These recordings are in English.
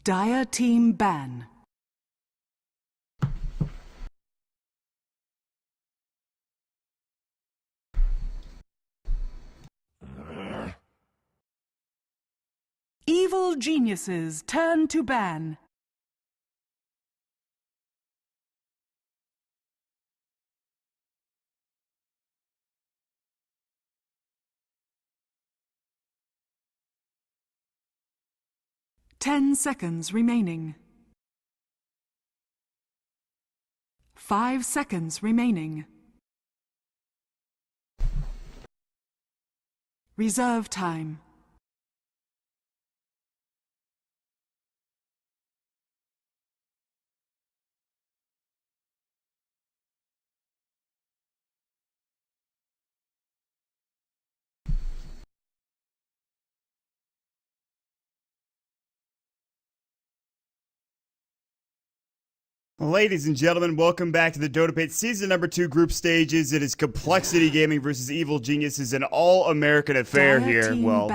Dire team ban. Evil geniuses turn to ban. 10 seconds remaining. 5 seconds remaining. Reserve time. Ladies and gentlemen, welcome back to the Dota Pit Season number 2 group stages. It is Complexity Gaming versus Evil Geniuses, an all-American affair here. Well,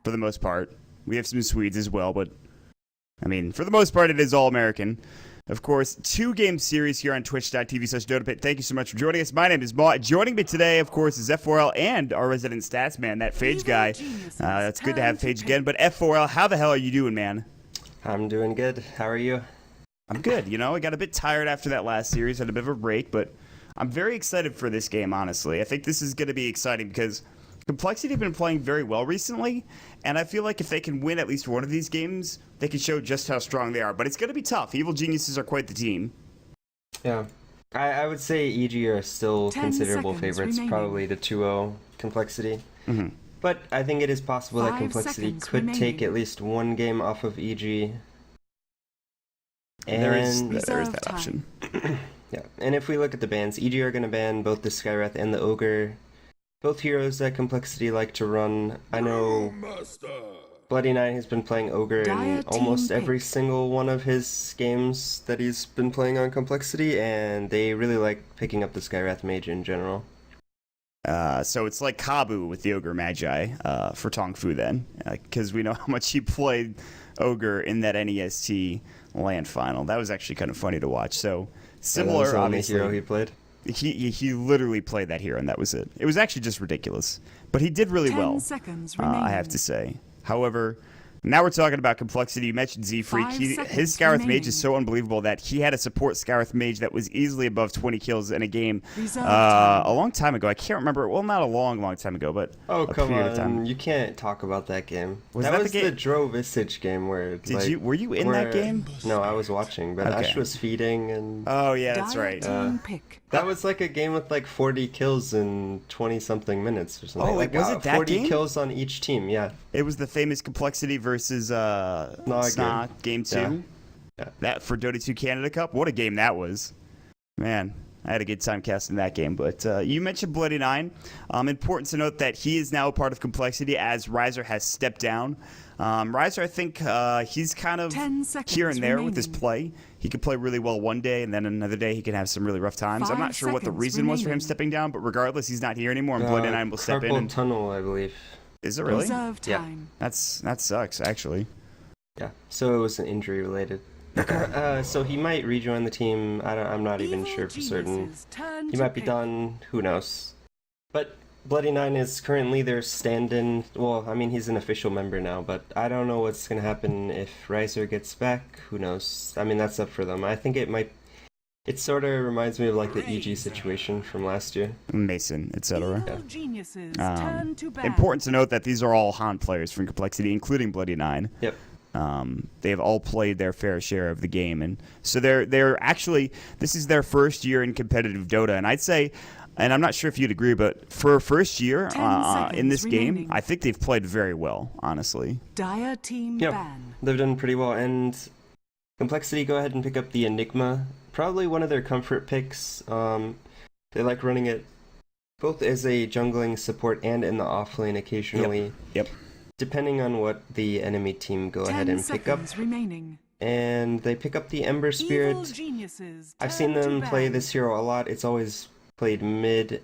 for the most part. We have some Swedes as well, but, I mean, for the most part, it is all-American. Of course, 2-game series here on twitch.tv/DotaPit. Thank you so much for joining us. My name is Ma. Joining me today, of course, is F4L and our resident stats man, that Phage guy. It's good to have Phage again. But F4L, how the hell are you doing, man? I'm doing good. How are you? I'm good. You know, I got a bit tired after that last series, had a bit of a break, but I'm very excited for this game, honestly. I think this is going to be exciting because Complexity have been playing very well recently, and I feel like if they can win at least one of these games, they can show just how strong they are. But it's going to be tough. Evil Geniuses are quite the team. Yeah. I would say EG are still considerable favorites, probably the 2-0 Complexity. But I think it is possible that Complexity could take at least one game off of EG. And there is that option. Yeah, and if we look at the bans, EG are going to ban both the Skywrath and the Ogre. Both heroes that Complexity like to run. I know Bloody Nine has been playing Ogre in almost every single one of his games that he's been playing on Complexity, and they really like picking up the Skywrath Mage in general. So it's like Kabu with the Ogre Magi for Tong Fu then, because we know how much he played Ogre in that NEST land final. That was actually kind of funny to watch. So similar, that was obviously. The hero he played. He literally played that hero, and that was it. It was actually just ridiculous, but he did really well. 10 seconds remaining. I have to say. However, now we're talking about Complexity. You mentioned Z-Freak. His Skywrath Mage is so unbelievable that he had a support Skywrath Mage that was easily above 20 kills in a game a long time ago. I can't remember. Well, not a long time ago, but a period of time. Oh, You can't talk about that game. Was that that was the Dro Visage game where... Were you in that game? No, I was watching, but Ash was feeding and... Oh, yeah, that's right. That was like a game with like 40 kills in 20-something minutes or something. Oh, like, was it that 40 game? kills on each team, yeah. It was the famous Complexity versus Sna game 2. Yeah. That for Dota 2 Canada Cup. What a game that was. Man, I had a good time casting that game. But you mentioned Bloody Nine. Important to note that he is now a part of Complexity as Riser has stepped down. Riser, I think he's kind of here and there with his play. He could play really well one day, and then another day he can have some really rough times. I'm not sure what the reason was for him stepping down, but regardless, he's not here anymore, and Bloody Nine will step in. Carpal tunnel, I believe. Is it really? Yeah. That sucks, actually. Yeah, so it was an injury related. So he might rejoin the team. I'm not even sure for certain. He might be done. Who knows? But Bloody Nine is currently their stand-in. Well, I mean, he's an official member now, but I don't know what's going to happen if Riser gets back. Who knows? I mean, that's up for them. I think it might... It sort of reminds me of like the EG situation from last year. Mason, etc. Yeah. Important to note that these are all Han players from Complexity, including Bloody Nine. Yep. They have all played their fair share of the game, and so they're actually, this is their first year in competitive Dota, and I'd say, and I'm not sure if you'd agree, but for a first year in this game, I think they've played very well, honestly. Dire team ban. They've done pretty well, and Complexity go ahead and pick up the Enigma, probably one of their comfort picks. They like running it both as a jungling support and in the offlane occasionally. Yep. Depending on what the enemy team go ahead and pick up. And they pick up the Ember Spirit. I've seen them play this hero a lot. It's always played mid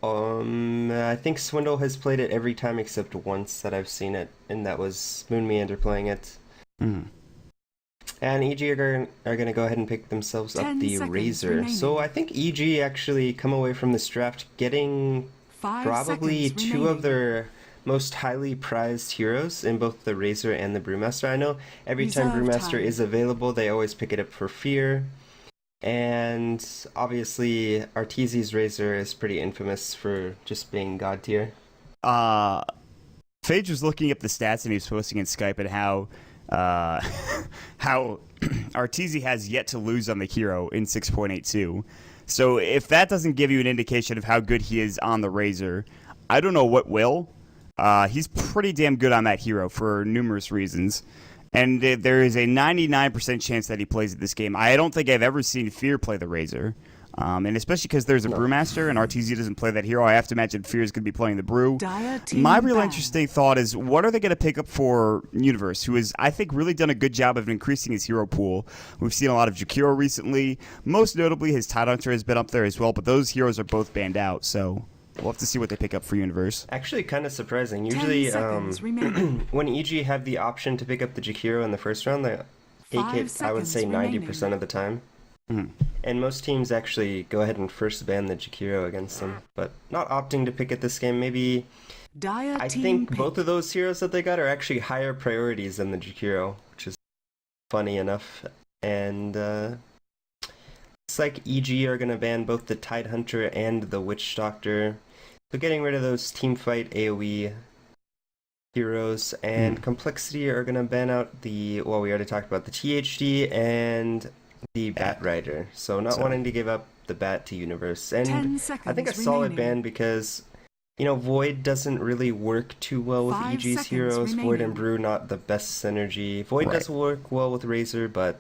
I think Swindle has played it every time except once that I've seen it, and that was Moon Meander playing it. Mm. And EG are going to go ahead and pick themselves up 10 the seconds Razor. remaining. So I think EG actually come away from this draft getting 5 probably seconds two of remaining. their most highly prized heroes in both the Razor and the Brewmaster. I know every time Reserve Brewmaster time. is available, they always pick it up for Fear. And obviously, Arteezy's Razor is pretty infamous for just being god tier. Phage was looking up the stats and he was posting in Skype and how Arteezy has yet to lose on the hero in 6.82. So if that doesn't give you an indication of how good he is on the Razor, I don't know what will. He's pretty damn good on that hero for numerous reasons. And there is a 99% chance that he plays at this game. I don't think I've ever seen Fear play the Razor. And especially because there's a Brewmaster and Arteezy doesn't play that hero, I have to imagine Fear is going to be playing the Brew. Dire team My real ban. interesting thought is, what are they going to pick up for Universe, who has, I think, really done a good job of increasing his hero pool. We've seen a lot of Jakiro recently. Most notably, his Tidehunter has been up there as well, but those heroes are both banned out, so we'll have to see what they pick up for Universe. Actually, kind of surprising. 10 Usually, seconds remaining. when EG have the option to pick up the Jakiro in the first round, they take 5 it, I would say, seconds 90% remaining. of the time. Mhm. And most teams actually go ahead and first ban the Jakiro against them, but not opting to pick it this game. Maybe Dire I team think pick. both of those heroes that they got are actually higher priorities than the Jakiro, which is funny enough. And it's like EG are going to ban both the Tidehunter and the Witch Doctor. So getting rid of those teamfight AoE heroes, and Complexity are going to ban out the, well, we already talked about the THD and the Bat Rider. So not wanting to give up the Bat to Universe. 10 And seconds I think a solid remaining. ban because, you know, Void doesn't really work too well with 5 EG's seconds heroes. Void remaining. and Brew, not the best synergy. Void Right. does work well with Razor, but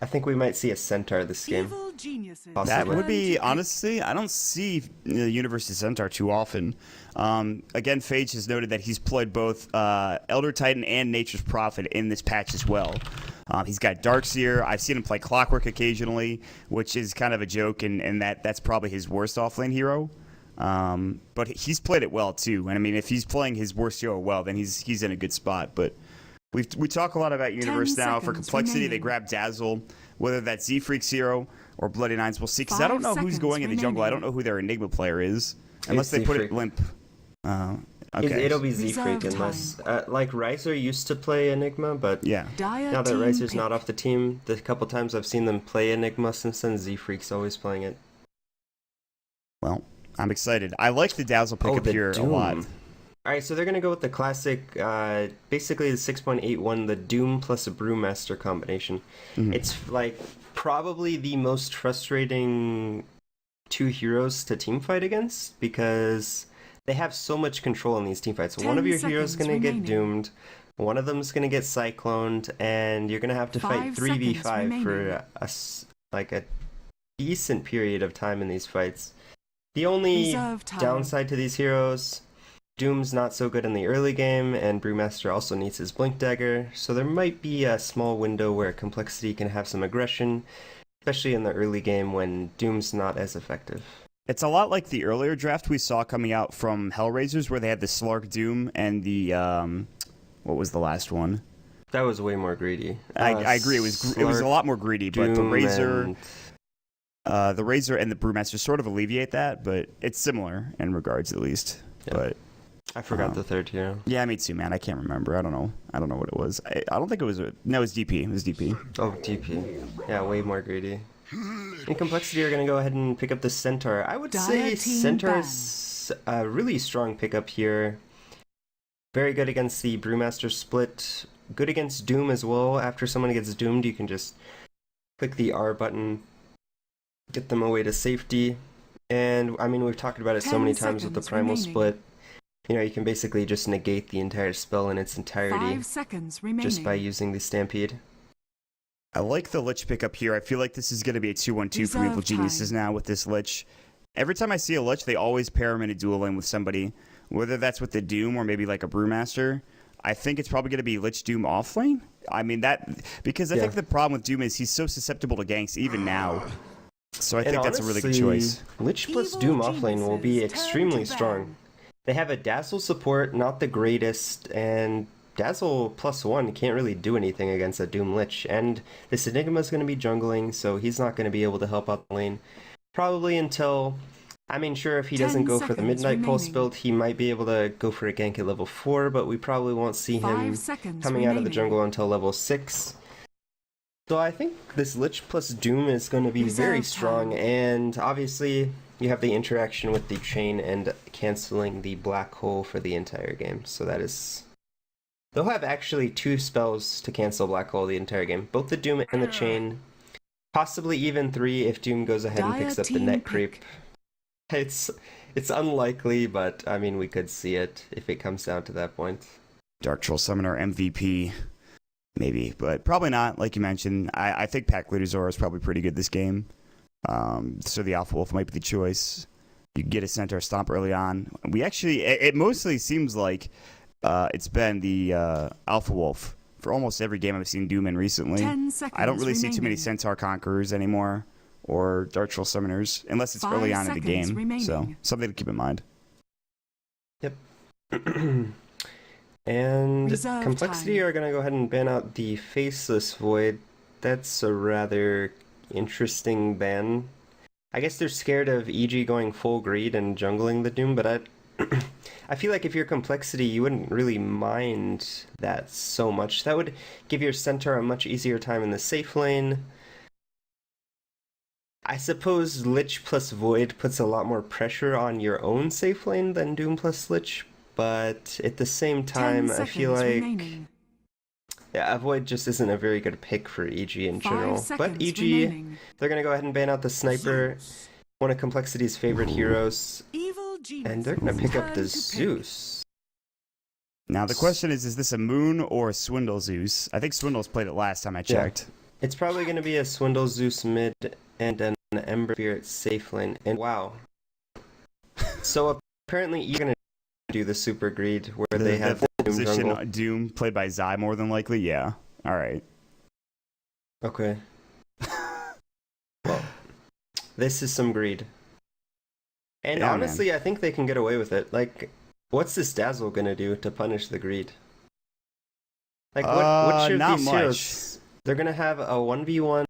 I think we might see a Centaur this game. Evil geniuses. That That Possibly. would be, Turn to honestly, I don't see Universe's Centaur too often. Again, Phage has noted that he's played both Elder Titan and Nature's Prophet in this patch as well. He's got Darkseer. I've seen him play Clockwork occasionally, which is kind of a joke, and that's probably his worst offlane hero. But he's played it well, too. And, I mean, if he's playing his worst hero well, then he's in a good spot. But we talk a lot about Universe 10 now. For seconds Complexity, they remaining. grab Dazzle, whether that's Z-Freak's hero or Bloody Nines. We'll see, because I don't 5 know who's seconds going in the jungle. I remaining. don't know who their Enigma player is, unless they put it Z-Freak. limp. Okay. It'll be Z-Freak Reserve unless... like, Riser used to play Enigma, but Yeah. Dire now that team Riser's pick. not off the team, the couple times I've seen them play Enigma since then, Z-Freak's always playing it. Well, I'm excited. I like the Dazzle pickup the here Doom. a lot. Alright, so they're going to go with the classic, basically the 6.81, the Doom plus a Brewmaster combination. It's, like, probably the most frustrating two heroes to teamfight against, because they have so much control in these teamfights. So one 10 of your heroes is going to get seconds doomed, one of them's going to get cycloned, and you're going to have to fight 5 seconds 3v5 for remaining. a decent period of time in these fights. The only Reserve time. downside to these heroes, Doom's not so good in the early game, and Brewmaster also needs his Blink Dagger, so there might be a small window where Complexity can have some aggression, especially in the early game when Doom's not as effective. It's a lot like the earlier draft we saw coming out from Hellraisers, where they had the Slark Doom and the what was the last one? That was way more greedy. I agree. It was a lot more greedy, but the Doom Razor, and- the Razor and the Brewmaster sort of alleviate that, but it's similar in regards at least. Yeah. But I forgot the third hero. yeah, me too, man. I can't remember. I don't know what it was. I don't think it was. No, it was DP. It was DP. Oh, DP. Yeah, way more greedy. In Complexity, are going to go ahead and pick up the Centaur. I would Dire say team Centaur's a really strong pickup here. Very good against the Brewmaster split. Good against Doom as well. After someone gets doomed, you can just click the R button, get them away to safety. And, I mean, we've talked about it so 10 many times with the seconds Primal remaining. split. You know, you can basically just negate the entire spell in its entirety 5 seconds remaining. just by using the Stampede. I like the Lich pickup here. I feel like this is going to be a 2-1-2 for Reserve Evil Geniuses time. now with this Lich. Every time I see a Lich, they always pair him in a duel lane with somebody, whether that's with the Doom or maybe like a Brewmaster. I think it's probably going to be Lich Doom offlane. I mean, because I think the problem with Doom is he's so susceptible to ganks even now. So I And think that's a really good honestly, choice. Lich plus Evil Doom offlane will be geniuses, extremely turn to strong. ban. They have a Dazzle support, not the greatest, and Dazzle plus 1 can't really do anything against a Doom Lich. And this Enigma's going to be jungling, so he's not going to be able to help out the lane. Probably until... I mean, sure, if he 10 doesn't go for the seconds Midnight Pulse remaining. build, he might be able to go for a gank at level 4, but we probably won't see 5 him seconds coming out of the remaining. jungle until level 6. So I think this Lich plus Doom is going to be very Reserve strong, time. and obviously you have the interaction with the chain and canceling the black hole for the entire game. So that is... They'll have actually 2 spells to cancel black hole the entire game. Both the Doom and the chain. Possibly even 3 if Doom goes ahead and Dire picks up the team net pick. creep. It's unlikely, but I mean we could see it if it comes down to that point. Dark Troll Summoner MVP, maybe, but probably not. Like you mentioned, I think Pack Ludozor is probably pretty good this game. So the Alpha Wolf might be the choice. You get a Centaur Stomp early on. We actually, it mostly seems like it's been the Alpha Wolf for almost every game I've seen Doom in recently. 10 seconds I don't really see too many remaining. Centaur Conquerors anymore or Dark Troll Summoners unless it's 5 early on in the seconds game. remaining. So something to keep in mind. Yep. And Reserve Complexity time. are going to go ahead and ban out the Faceless Void. That's a rather interesting ban. I guess they're scared of EG going full greed and jungling the Doom, but I feel like if you're Complexity, you wouldn't really mind that so much. That would give your Centaur a much easier time in the safe lane. I suppose Lich plus Void puts a lot more pressure on your own safe lane than Doom plus Lich, but at the same 10 time, I feel seconds like remaining. yeah, Void just isn't a very good pick for EG in 5 general. But seconds EG, remaining. they're gonna go ahead and ban out the Sniper, one of Complexity's favorite heroes, Evil geniuses, and they're gonna pick up turn the to pick. Zeus. Now the question is this a Moon or a Swindle Zeus? I think Swindle's played it last time I checked. It's probably gonna be a Swindle Zeus mid and an Ember Spirit safe lane. And wow. So apparently you're gonna do the Super Greed where they have the Doom position jungle. Doom played by Zai more than likely. Yeah. All right. Okay. Well, this is some greed. And Yeah, honestly, I think they can get away with it. Like, what's this Dazzle gonna do to punish the greed? Like, what should not these much. heroes... They're gonna have a 1v1...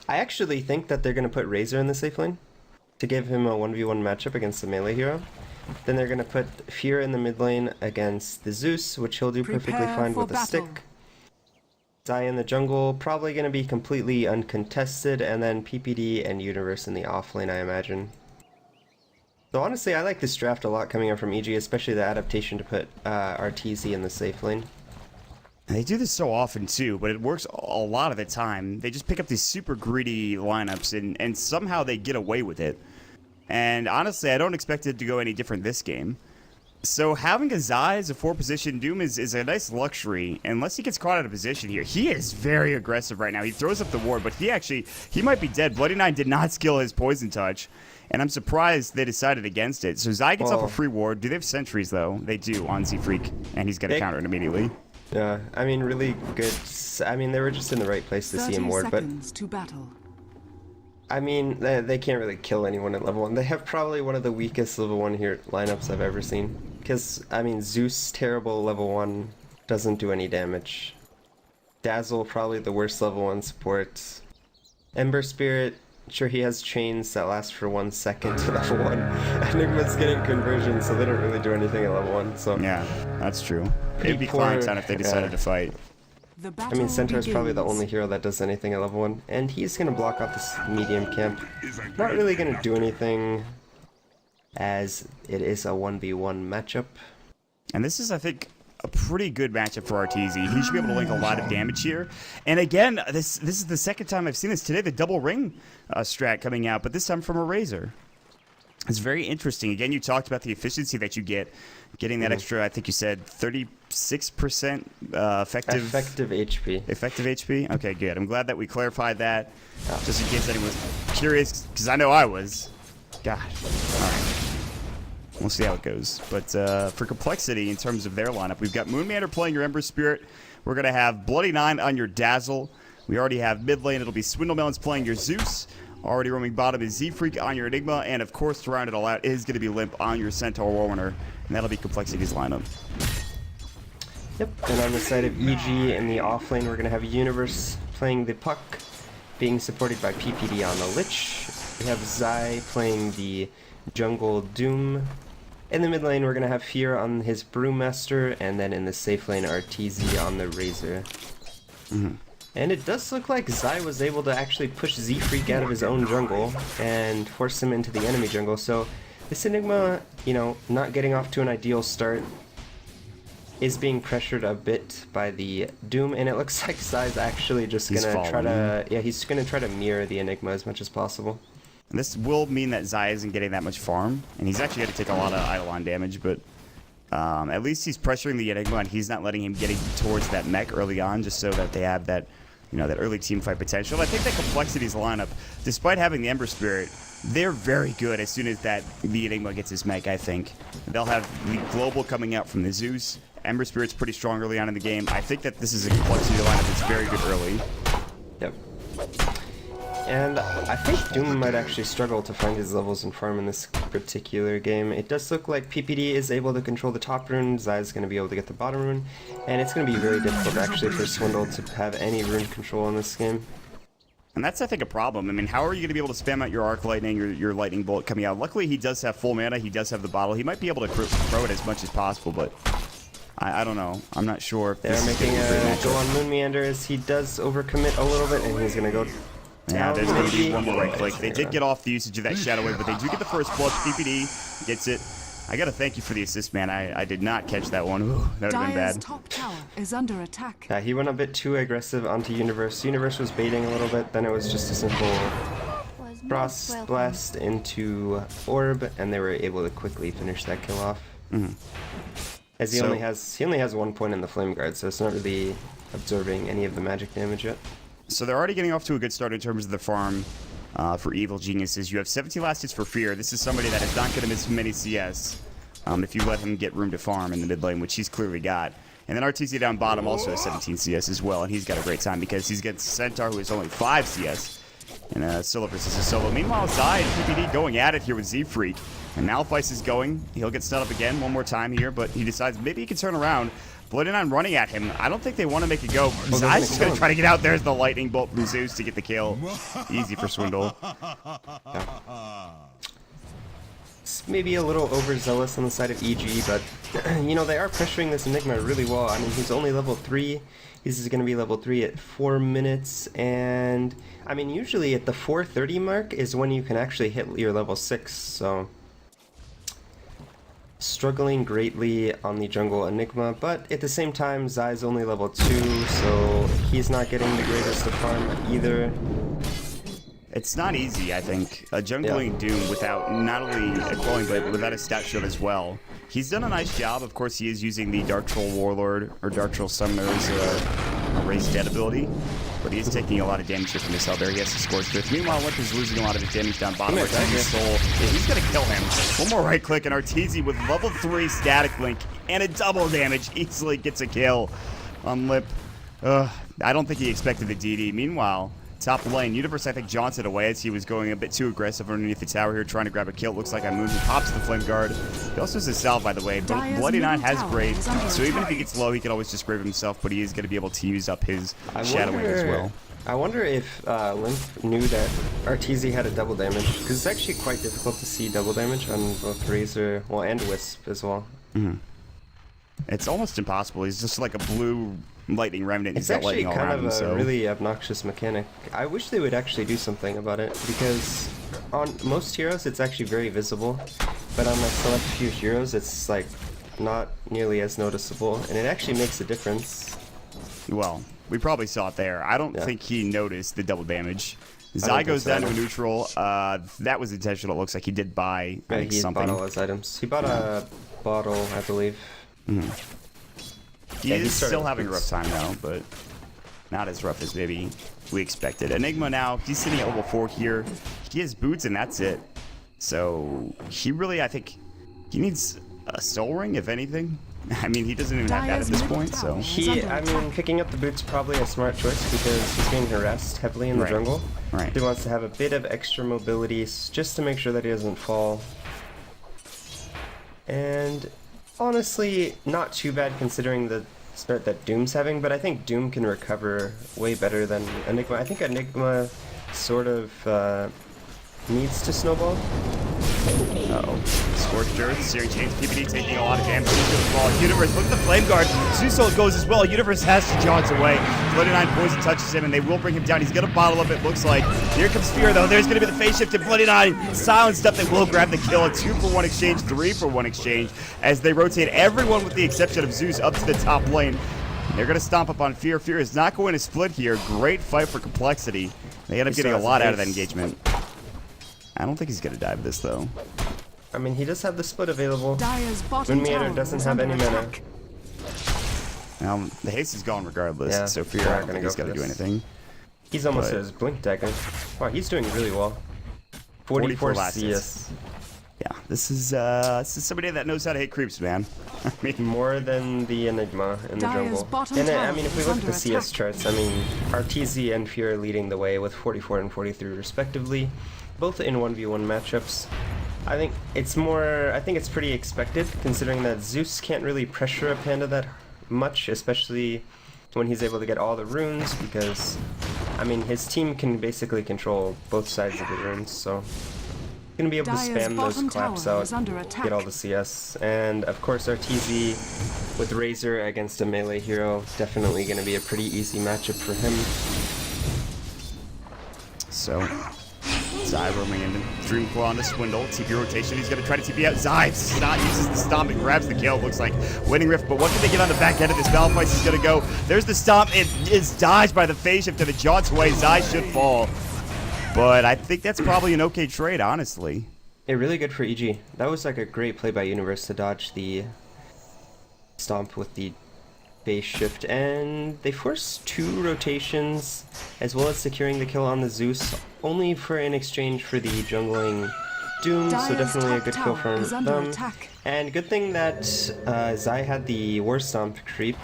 I actually think that they're gonna put Razor in the safe lane to give him a 1v1 matchup against the melee hero. Then they're gonna put Fear in the mid lane against the Zeus, which he'll do perfectly Prepare fine for with a battle. stick. Zai in the jungle, probably going to be completely uncontested, and then PPD and Universe in the offlane, I imagine. So honestly, I like this draft a lot coming up from EG, especially the adaptation to put RTZ in the safe lane. They do this so often too, but it works a lot of the time. They just pick up these super greedy lineups, and somehow they get away with it. And honestly, I don't expect it to go any different this game. So having a Zai as a 4-position Doom is a nice luxury, unless he gets caught out of position here. He is very aggressive right now. He throws up the ward, but he might be dead. Bloody Nine did not skill his Poison Touch, and I'm surprised they decided against it. So Zai gets off a free ward. Do they have sentries, though? They do on Z-Freak, and he's going to counter it immediately. Yeah, I mean, really good. I mean, they were just in the right place to see him ward, but... 30 seconds to battle. I mean, they can't really kill anyone at level 1. They have probably one of the weakest level 1 here lineups I've ever seen. Because, I mean, Zeus, terrible level 1, doesn't do any damage. Dazzle, probably the worst level 1 support. Ember Spirit, sure he has chains that last for 1 second to level 1. Enigma's getting conversion, so they don't really do anything at level 1, so... Yeah, that's true. Pretty It'd be poor, Clowntown if they decided to fight. The I battle mean, Centaur's probably the begins. only hero that does anything at level 1, and he's gonna block off this medium camp. Not really gonna do anything, as it is a 1v1 matchup. And this is, I think, a pretty good matchup for RTZ. He should be able to link a lot of damage here. And again, this is the second time I've seen this today, the double ring strat coming out, but this time from a Razor. It's very interesting. Again, you talked about the efficiency that you get, getting that extra, I think you said 36% effective HP. Effective HP? Okay, good. I'm glad that we clarified that, just in case anyone was curious, because I know I was. God. All right. We'll see how it goes. But for Complexity, in terms of their lineup, we've got Moonmander playing your Ember Spirit. We're going to have Bloody Nine on your Dazzle. We already have mid lane. It'll be Swindlemelons playing your Zeus. Already roaming bottom is Z-Freak on your Enigma. And, of course, to round it all out is going to be Limp on your Centaur Warrunner. And that'll be Complexity's lineup. Yep, and on the side of EG in the off lane, we're going to have Universe playing the Puck, being supported by PPD on the Lich. We have Zai playing the Jungle Doom. In the mid lane, we're going to have Fear on his Brewmaster, and then in the safe lane, RTZ on the Razor. And it does look like Zai was able to actually push Z-Freak out of his own jungle and force him into the enemy jungle. So this Enigma, you know, not getting off to an ideal start, is being pressured a bit by the Doom, and it looks like Zai's actually just gonna try to, he's gonna try to mirror the Enigma as much as possible. And this will mean that Zai isn't getting that much farm, and he's actually going to take a lot of Eidolon damage, but at least he's pressuring the Enigma, and he's not letting him get towards that mech early on, just so that they have that, you know, that early team fight potential. I think that Complexity's lineup, despite having the Ember Spirit, they're very good as soon as the Enigma gets his mech, I think. They'll have the Global coming out from the Zeus. Ember Spirit's pretty strong early on in the game. I think that this is a Complexity lineup that's very good early. Yep. And I think Doom might actually struggle to find his levels and farm in this particular game. It does look like PPD is able to control the top rune, Zai's going to be able to get the bottom rune, and it's going to be very difficult actually for Swindle to have any rune control in this game. And that's, I think, a problem. I mean, how are you going to be able to spam out your Arc Lightning, your Lightning Bolt coming out? Luckily, he does have full mana, he does have the bottle. He might be able to throw it as much as possible, but I don't know. I'm not sure if they're making a go on Moon Meander as he does overcommit a little bit, and he's going to go. Yeah, there's going to be one more right click. They did get off the usage of that Shadow Wave, but they do get the first flush. PPD gets it. I got to thank you for the assist, man. I did not catch that one. Ooh, that would have been bad. Top tower is under attack. He went a bit too aggressive onto Universe. Universe was baiting a little bit, then it was just a simple Frost Blast into Orb, and they were able to quickly finish that kill off. As he only has 1 point in the Flame Guard, so it's not really absorbing any of the magic damage yet. So they're already getting off to a good start in terms of the farm for Evil Geniuses. You have 17 last hits for Fear. This is somebody that is not going to miss many CS if you let him get room to farm in the mid lane, which he's clearly got. And then RTZ down bottom also has 17 CS as well, and he's got a great time because he's against Centaur, who is only 5 CS in a solo versus a solo. Meanwhile, Zai and PPD going at it here with Z-Freak. And Malphite is going. He'll get set up again one more time here, but he decides maybe he can turn around. Bloody9 running at him. I don't think they want to make it go. Zai's just going to try to get out. There's the lightning bolt from Zeus to get the kill. Easy for Swindle. It's maybe a little overzealous on the side of EG, but you know, they are pressuring this Enigma really well. I mean, he's only level 3. He's going to be level 3 at 4 minutes, and I mean, usually at the 4:30 mark is when you can actually hit your level 6, so struggling greatly on the jungle Enigma, but at the same time, Zai's only level 2, so he's not getting the greatest of farm either. It's not easy, I think, jungling Doom without not only a quelling, but without a stat shield as well. He's done a nice job. Of course, he is using the Dark Troll Warlord, or Dark Troll Summoner's raised dead ability, but he is taking a lot of damage here from this Hellbear. He has to score fifth. Meanwhile, Limp is losing a lot of his damage down bottom. RTZ's soul. Yeah, he's going to kill him. One more right click, and RTZ with level 3 static link and a double damage easily gets a kill on Limp. I don't think he expected the DD. Meanwhile, top lane, Universe, I think, jaunts it away as he was going a bit too aggressive underneath the tower here, trying to grab a kill. It looks like on Moon, he pops the Flame Guard. He also has a salve, by the way. But Bloody9 has Brave, so even if he gets low, he can always just Brave himself, but he is going to be able to use up his Shadow Wing as well. I wonder if Limp knew that RTZ had a double damage, because it's actually quite difficult to see double damage on both Razor, well, and Wisp as well. It's almost impossible. He's just like a blue lightning remnant. It's actually kind of a really obnoxious mechanic. I wish they would actually do something about it, because on most heroes it's actually very visible, but on like select few heroes it's like not nearly as noticeable, and it actually makes a difference. Well, we probably saw it there. I don't think he noticed the double damage. Zai goes down to a neutral. That was intentional. It looks like he did buy he something. Bought all his items. He bought a bottle, I believe. He is still having a rough time though, but not as rough as maybe we expected. Enigma now, he's sitting at level 4 here. He has boots and that's it. So he really, I think, he needs a soul ring, if anything. I mean, he doesn't even have that at this point, so... I mean, picking up the boot's probably a smart choice because he's being harassed heavily in the jungle. Right. He wants to have a bit of extra mobility just to make sure that he doesn't fall. And honestly, not too bad considering the start that Doom's having, but I think Doom can recover way better than Enigma. I think Enigma sort of needs to snowball. Uh-oh. Scorched Earth, Searing Chains, PPD taking a lot of damage. He's gonna fall. Universe, look at the Flame Guard. Zeus goes as well. Universe has to jaunts away. Bloody 9 poison touches him, and they will bring him down. He's gonna bottle up, it looks like. Here comes Fear, though. There's gonna be the phase shift, and Bloody 9 silenced up. They will grab the kill. A 2-for-1 exchange, 3-for-1 exchange, as they rotate everyone with the exception of Zeus up to the top lane. They're gonna stomp up on Fear. Fear is not going to split here. Great fight for Complexity. They end up getting a lot out of that engagement. I don't think he's gonna dive this, though. I mean, he does have the split available. Moon Meter doesn't have any mana. The haste is gone regardless, Yeah, so Fear, I don't think he's gonna do anything. He's almost at his blink dagger. Wow, he's doing really well. 44 CS. Yeah, this is somebody that knows how to hit creeps, man. I mean, more than the Enigma in the jungle. And I mean, if we look at the CS charts, I mean, RTZ and Fear are leading the way with 44 and 43 respectively, both in 1v1 matchups. I think it's pretty expected, considering that Zeus can't really pressure a Panda that much, especially when he's able to get all the runes, because, I mean, his team can basically control both sides of the runes, so he's gonna be able to spam those claps out, get all the CS, and of course RTZ with Razor against a melee hero, definitely gonna be a pretty easy matchup for him. So... Zai roaming in, Dreamclaw on the Swindle, TP rotation, he's going to try to TP out Zai, uses the Stomp and grabs the kill, looks like Winning Rift, but what can they get on the back end of this? Malphite is going to go, there's the Stomp, it is dodged by the phase shift to the jaunts away, Zai should fall, but I think that's probably an okay trade, honestly. Yeah, really good for EG. That was like a great play by Universe to dodge the Stomp with the base shift, and they force 2 rotations as well as securing the kill on the Zeus, only for in exchange for the jungling Doom, so definitely a good kill from them. And good thing that Zai had the War Stomp creep.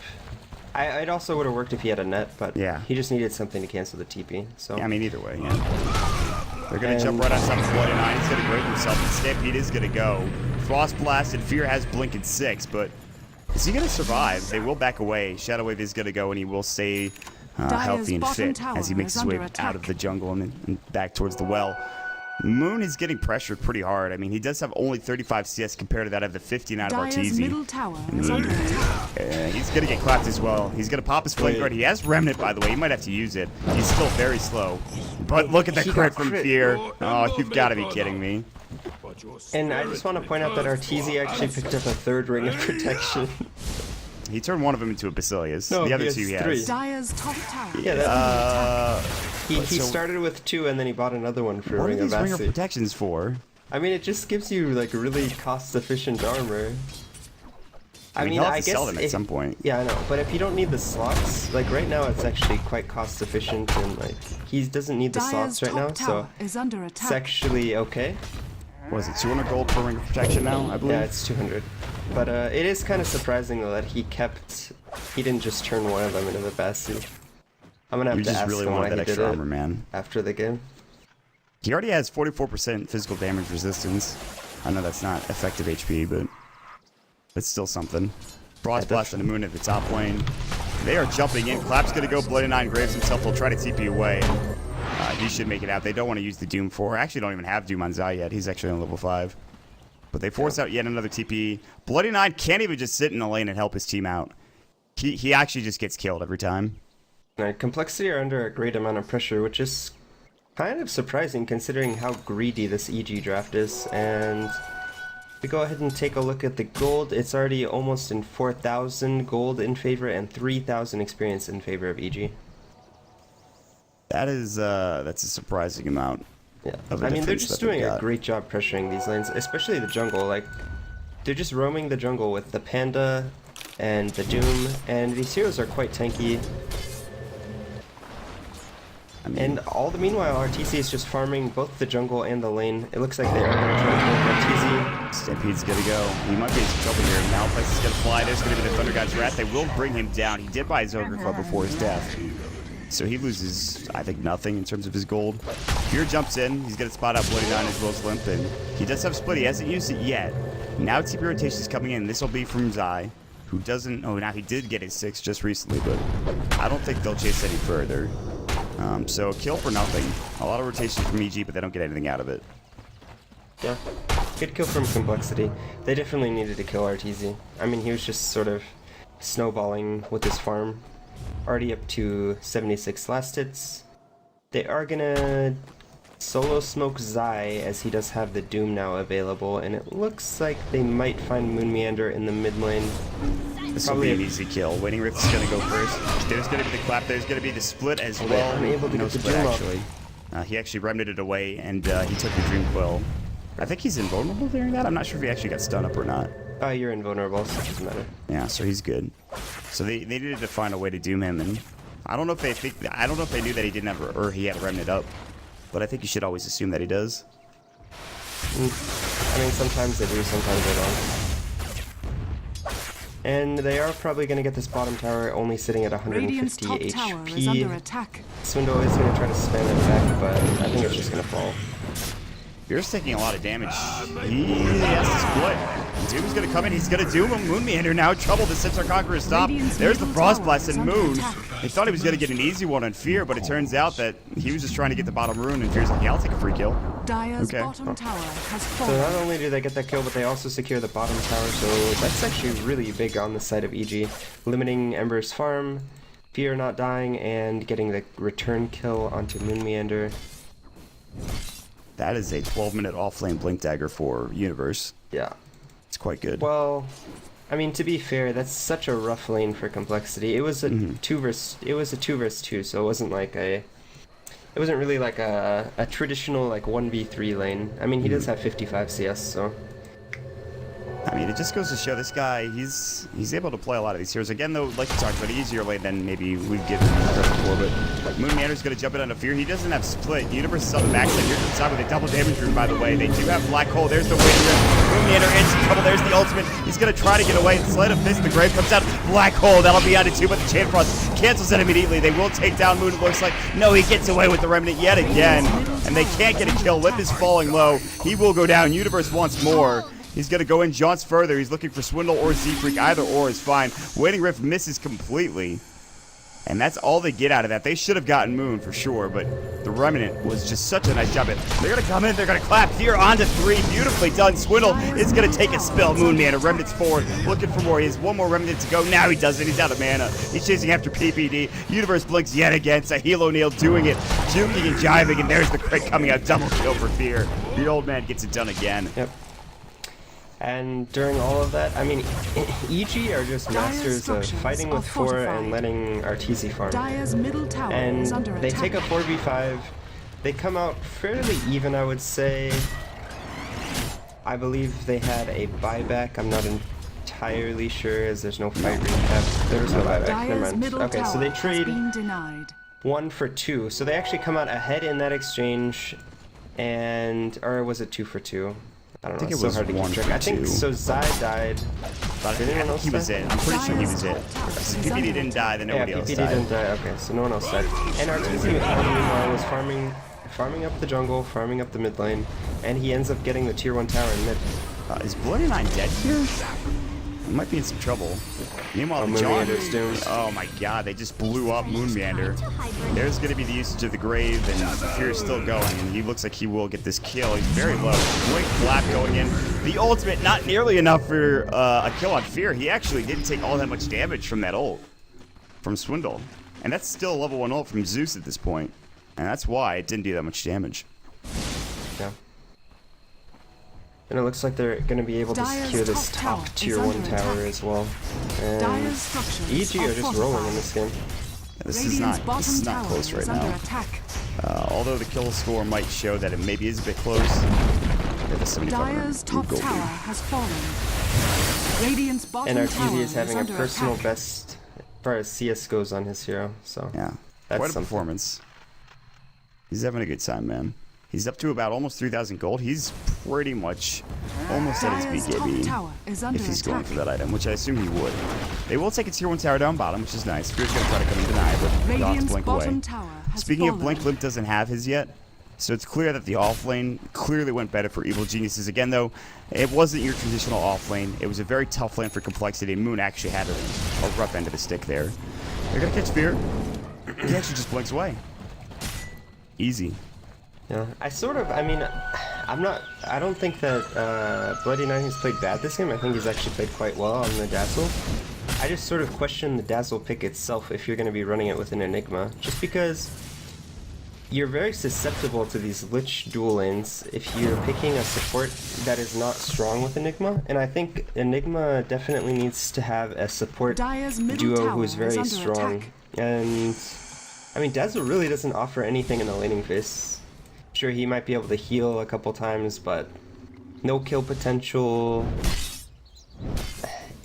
It also would have worked if he had a net, but yeah, he just needed something to cancel the TP. So yeah, I mean, either way, yeah. They're going to jump right on top of Bloody 9. He's going to break himself, and Stampede is going to go. Frost Blast and Fear has Blink in 6, but is he going to survive? They will back away. Shadow Wave is going to go, and he will stay healthy and fit as he makes his way out of the jungle and back towards the well. Moon is getting pressured pretty hard. I mean, he does have only 35 CS compared to that of the 59 of RTZ. Middle tower is under attack. He's going to get clapped as well. He's going to pop his Flame Guard. He has Remnant, by the way. He might have to use it. He's still very slow. But look at the crit from Fear. Oh, you've got to be kidding me. And I just want to point out that RTZ actually picked up a 3rd ring of protection. He turned one of them into a Basilius. No, the other has 2 he 3. has. Dire's top tower. Yeah, he started with 2 and then he bought another one for Ring of What are these Ring of Acid. Protections for? I mean, it just gives you like really cost-efficient armor. I mean, I guess sell them at some point. Yeah, I know, but if you don't need the slots, like right now, it's actually quite cost-efficient, and like he doesn't need the slots right now, so it's actually okay. Was it 200 gold per Ring of Protection now, I believe? Yeah, it's 200. But it is kind of surprising though that he didn't just turn one of them into the Bassi. I'm gonna have to ask him why he did it man. After the game. He already has 44% physical damage resistance. I know that's not effective HP, but it's still something. Frost Blast and the Moon at the top lane. They are jumping in. Clap's gonna go. Bloody 9 Graves himself will try to TP away. He should make it out. They don't want to use the Doom 4. Actually, don't even have Doom on Zai yet. He's actually on level 5. But they force out yet another TP. Bloody 9 can't even just sit in the lane and help his team out. He actually just gets killed every time. Complexity are under a great amount of pressure, which is kind of surprising considering how greedy this EG draft is. And we go ahead and take a look at the gold. It's already almost in 4,000 gold in favor and 3,000 experience in favor of EG. That is that's a surprising amount. Yeah, I mean, they're just doing a great job pressuring these lanes, especially the jungle. Like, they're just roaming the jungle with the Panda and the Doom, and these heroes are quite tanky. And all the meanwhile, RTZ is just farming both the jungle and the lane. It looks like they are going to try to kill RTZ. Stampede's gonna go. He might be in some trouble here. Malphite is gonna fly. There's gonna be the Thunder God's Wrath. They will bring him down. He did buy his Ogre Club before his death. So he loses, I think, nothing in terms of his gold. Fear jumps in. He's gonna spot out Bloody 9 as well as Limp. And he does have Split. He hasn't used it yet. Now TP rotation is coming in. This will be from Zai, who doesn't... Oh, now he did get his 6 just recently, but I don't think they'll chase any further. So kill for nothing. A lot of rotation from EG, but they don't get anything out of it. Yeah. Good kill from Complexity. They definitely needed to kill RTZ. I mean, he was just sort of snowballing with his farm. Already up to 76 last hits. They are gonna solo smoke Zai, as he does have the Doom now available, and it looks like they might find Moon Meander in the mid lane. This will be an easy kill. Waiting Rift is going to go first. There's going to be the clap. There's going to be the split as well. Unable to no get the split, Doom actually. He actually remned it away, and he took the Dream Quill. I think he's invulnerable during that. I'm not sure if he actually got stun up or not. You're invulnerable, so it doesn't matter. Yeah, so he's good. So they needed to find a way to doom him, and I don't know if they knew that he didn't have, or he had remnant up, but I think you should always assume that he does. I mean, sometimes they do, sometimes they don't. And they are probably going to get this bottom tower only sitting at 150 HP. Swindle is going to try to spam it back, but I think it's just going to fall. Fear's taking a lot of damage. He has to split. Doom's gonna come in. He's gonna doom him. Moon Meander now in trouble. The Centaur Conqueror stop. There's the Frost Blast and Moon. They thought he was gonna get an easy one on Fear, but it turns out that he was just trying to get the bottom rune, and Fear's like, yeah, I'll take a free kill. Dire's bottom tower has fallen. So not only do they get that kill, but they also secure the bottom tower, so that's actually really big on the side of EG. Limiting Ember's farm, Fear not dying, and getting the return kill onto Moon Meander. That is a 12-minute off-lane Blink Dagger for Universe. Yeah. It's quite good. Well, I mean, to be fair, that's such a rough lane for Complexity. It was a 2 versus 2, so it wasn't like it wasn't really like a traditional like 1v3 lane. I mean, he does have 55 CS, so I mean, it just goes to show this guy, he's able to play a lot of these heroes. Again, though, like you talked about, easier lane than maybe we've given him credit for, but Moon Meander's going to jump in onto Fear. He doesn't have split. Universe is on the backside. Here's the side with a double damage room, by the way. They do have Black Hole. There's the Wind Rift. Moon Meander in some trouble. There's the ultimate. He's going to try to get away. Sleight of Fist, the Grave comes out. Black Hole, that'll be out of 2, but the Chain Frost cancels it immediately. They will take down Moon, it looks like. No, he gets away with the Remnant yet again, and they can't get a kill. Lip is falling low. He will go down. Universe wants more. He's going to go in, jaunts further. He's looking for Swindle or Z-Freak. Either or is fine. Waiting Rift misses completely. And that's all they get out of that. They should have gotten Moon for sure, but the Remnant was just such a nice job. They're going to come in. They're going to clap here onto 3. Beautifully done. Swindle is going to take a spill. Moon Meander. Remnant's forward. Looking for more. He has one more Remnant to go. Now he does it. He's out of mana. He's chasing after PPD. Universe blinks yet again. Sahil O'Neal doing it. Juking and jiving, and there's the crit coming out. Double kill for Fear. The old man gets it done again. Yep. And during all of that, I mean, EG are just masters of fighting with 4 and letting RTZ farm. And they take a 4v5. They come out fairly even, I would say. I believe they had a buyback. I'm not entirely sure, as there's no fight recap. There's no buyback. Never mind. Okay, so they trade 1 for 2. So they actually come out ahead in that exchange. And, or was it 2 for 2? I don't know, it's so hard to keep track. I think so. Zai died. Did anyone else he was it. I'm pretty sure he was it. If PPD didn't die, then nobody else died. PPD didn't die, okay, so no one else died. And RTZ meanwhile was farming up the jungle, farming up the mid lane, and he ends up getting the tier 1 tower in mid. Is Bloody 9 dead here? He might be in some trouble. Meanwhile, Moon Meander's doomed. Oh my god, they just blew up Moon Meander. There's going to be the usage of the Grave, and Fear is still going, and he looks like he will get this kill. He's very low. Blink Flap going in. The ultimate, not nearly enough for a kill on Fear. He actually didn't take all that much damage from that ult from Swindle. And that's still a level 1 ult from Zeus at this point. And that's why it didn't do that much damage. Yeah. And it looks like they're going to be able to secure this top tier 1 tower as well. And EG are just rolling in this game. Yeah, this is not close right now. Although the kill score might show that it maybe is a bit close. Dire's top tower has fallen. Radiant's bottom and tower RTZ is having a personal attack. best as far as CS goes on his hero. So yeah, that's quite a something. performance. He's having a good time, man. He's up to about almost 3,000 gold. He's pretty much almost at his BKB if he's going for that item, which I assume he would. They will take a tier 1 tower down bottom, which is nice. Fear's going to try to come and deny, but he'll have to blink away. Speaking of blink, Limp doesn't have his yet, so it's clear that the off lane clearly went better for Evil Geniuses. Again, though, it wasn't your traditional off lane. It was a very tough lane for Complexity. Moon actually had a rough end of the stick there. They're going to catch Fear. He actually just blinks away. Easy. Yeah, I don't think that Bloody Nine has played bad this game. I think he's actually played quite well on the Dazzle. I just sort of question the Dazzle pick itself if you're going to be running it with an Enigma, just because you're very susceptible to these Lich dual lanes if you're picking a support that is not strong with Enigma, and I think Enigma definitely needs to have a support duo who is very strong. And I mean, Dazzle really doesn't offer anything in the laning phase. Sure, he might be able to heal a couple times, but no kill potential.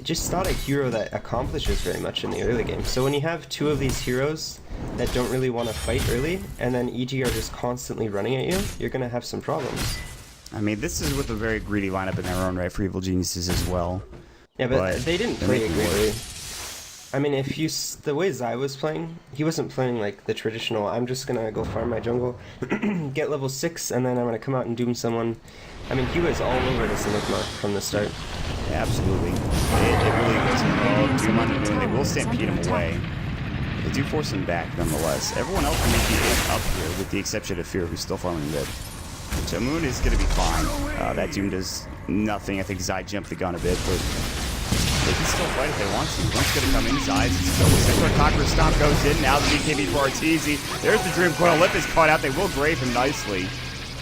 Just not a hero that accomplishes very much in the early game. So when you have two of these heroes that don't really want to fight early, and then EG are just constantly running at you, you're going to have some problems. I mean, this is with a very greedy lineup in their own right for Evil Geniuses as well. Yeah, but they didn't play it greatly. I mean, the way Zai was playing, he wasn't playing like the traditional, I'm just gonna go farm my jungle, get level 6, and then I'm gonna come out and doom someone. I mean, he was all over this Enigma from the start. Yeah, absolutely. It really was. Doom on the Moon, they will stampede him away. They do force him back, nonetheless. Everyone else may be up here, with the exception of Fear, who's still farming mid. So Moon is gonna be fine. That Doom does nothing. I think Zai jumped the gun a bit, but they can still fight if they want to. One's going to come inside. Sector Conqueror Stomp goes in. Now the BKB for Arteezy. There's the Dream Coil. Lip is caught out. They will grave him nicely.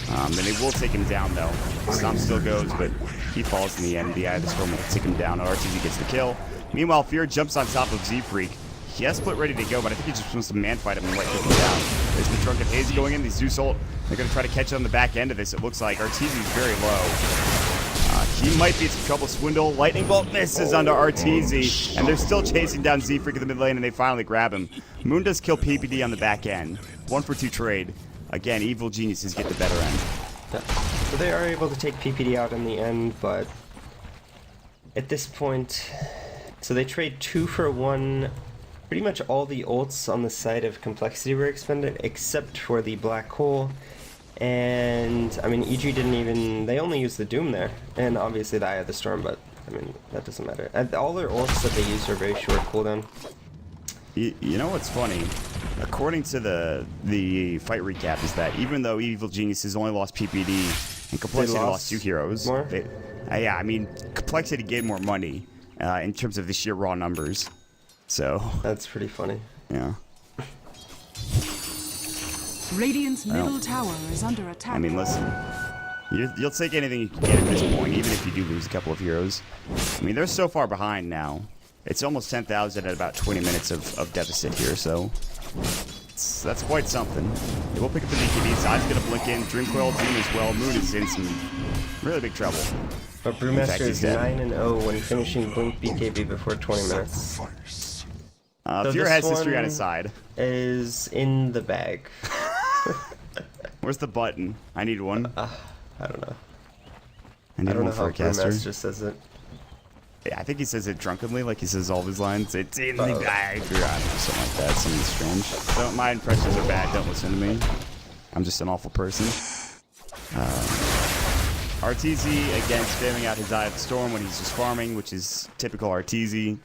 And they will take him down, though. Stomp still goes, but he falls in the end. The Eye of the Storm will take him down. Arteezy gets the kill. Meanwhile, Fear jumps on top of Z-Freak. He has split ready to go, but I think he just wants to man-fight him and let him down. There's the Drunken Haze going in. The Zeus ult. They're going to try to catch it on the back end of this, it looks like. Arteezy's very low. He might be in some trouble. Swindle. Lightning Bolt misses onto Arteezy. And they're still chasing down Z-Freak in the mid lane, and they finally grab him. Moon does kill PPD on the back end. 1-for-2 trade. Again, Evil Geniuses get the better end. So they are able to take PPD out in the end, but at this point, so they trade 2 for 1. Pretty much all the ults on the side of Complexity were expended, except for the Black Hole. And I mean, EG didn't even, they only used the Doom there, and obviously the Eye of the Storm, but I mean, that doesn't matter. All their ults that they use are very short cooldown. You know what's funny? According to the fight recap, is that even though Evil Geniuses only lost PPD and Complexity lost 2 heroes, yeah, I mean, Complexity gave more money in terms of the sheer raw numbers. So that's pretty funny. Yeah. Radiant's middle tower is under attack. I mean, listen, you'll take anything you can get at this point, even if you do lose a couple of heroes. I mean, they're so far behind now. It's almost 10,000 at about 20 minutes of deficit here, so that's quite something. They will pick up the BKB. Zai's going to blink in. Dream Coil Doom as well. Moon is in some really big trouble. But Brewmaster is 9-0 when finishing Blink BKB before 20 minutes. So Fear has history on his side. Is in the bag. Where's the button? I need one. I don't know. I need one for a caster. Brewmaster says it. Yeah, I think he says it drunkenly, like he says all of his lines. It's in the bag, or I don't know, something like that. Something strange. So my impressions are bad. Don't listen to me. I'm just an awful person. Arteezy again spamming out his Eye of the Storm when he's just farming, which is typical Arteezy.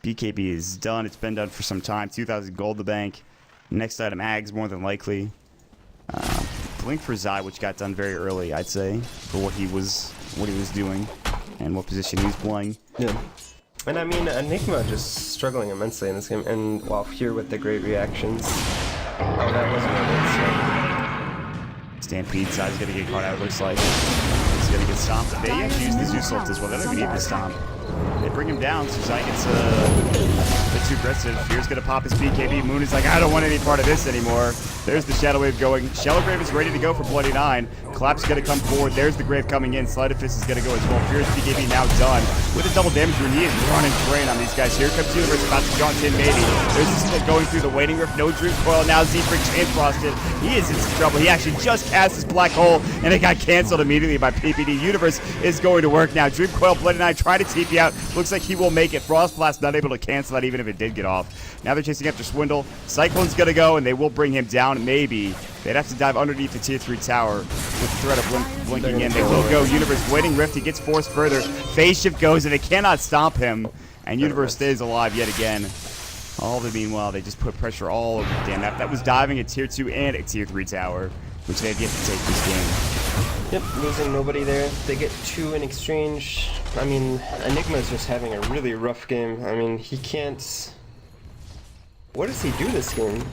BKB is done. It's been done for some time. 2,000 gold to bank. Next item, Ags, more than likely. Blink for Zai, which got done very early, I'd say, for what he was doing and what position he was playing. Yeah. And I mean, Enigma just struggling immensely in this game, and while here with the great reactions. Oh, that wasn't a good Stampede, Zai's gonna get caught out, it looks like. He's gonna get stomped. They have to use the Zeus ult as well. They don't even need the stomp. They bring him down, so Zai gets the too aggressive. Fear's gonna pop his BKB. Moon is like, I don't want any part of this anymore. There's the Shadow Wave going. Shellowgrave is ready to go for Bloody 9. Clap's gonna come forward. There's the Grave coming in. Sleight of Fist is gonna go as well. Fear's BKB now done. With a double damage rune, he is running train on these guys. Here comes Universe about to jaunt in maybe. There's this split going through the waiting rift. No Dream Coil. Now Z-Freak Chain Frosted. He is in some trouble. He actually just cast his Black Hole and it got canceled immediately by PPD. Universe is going to work now. Dream Coil, Bloody 9 trying to TP out. Looks like he will make it. Frost Blast not able to cancel that even if it did get off. Now they're chasing after Swindle. Cyclone's gonna go and they will bring him down maybe. They'd have to dive underneath the tier 3 tower with the threat of blinking in. They will go. Universe waiting rift. He gets forced further. Phase shift goes and they cannot stop him. And Universe stays alive yet again. All the meanwhile, they just put pressure all over the damn map. That was diving a tier 2 and a tier 3 tower, which they have yet to take this game. Yep, losing nobody there. They get 2 in exchange. I mean, Enigma's just having a really rough game. I mean, he can't... What does he do this game?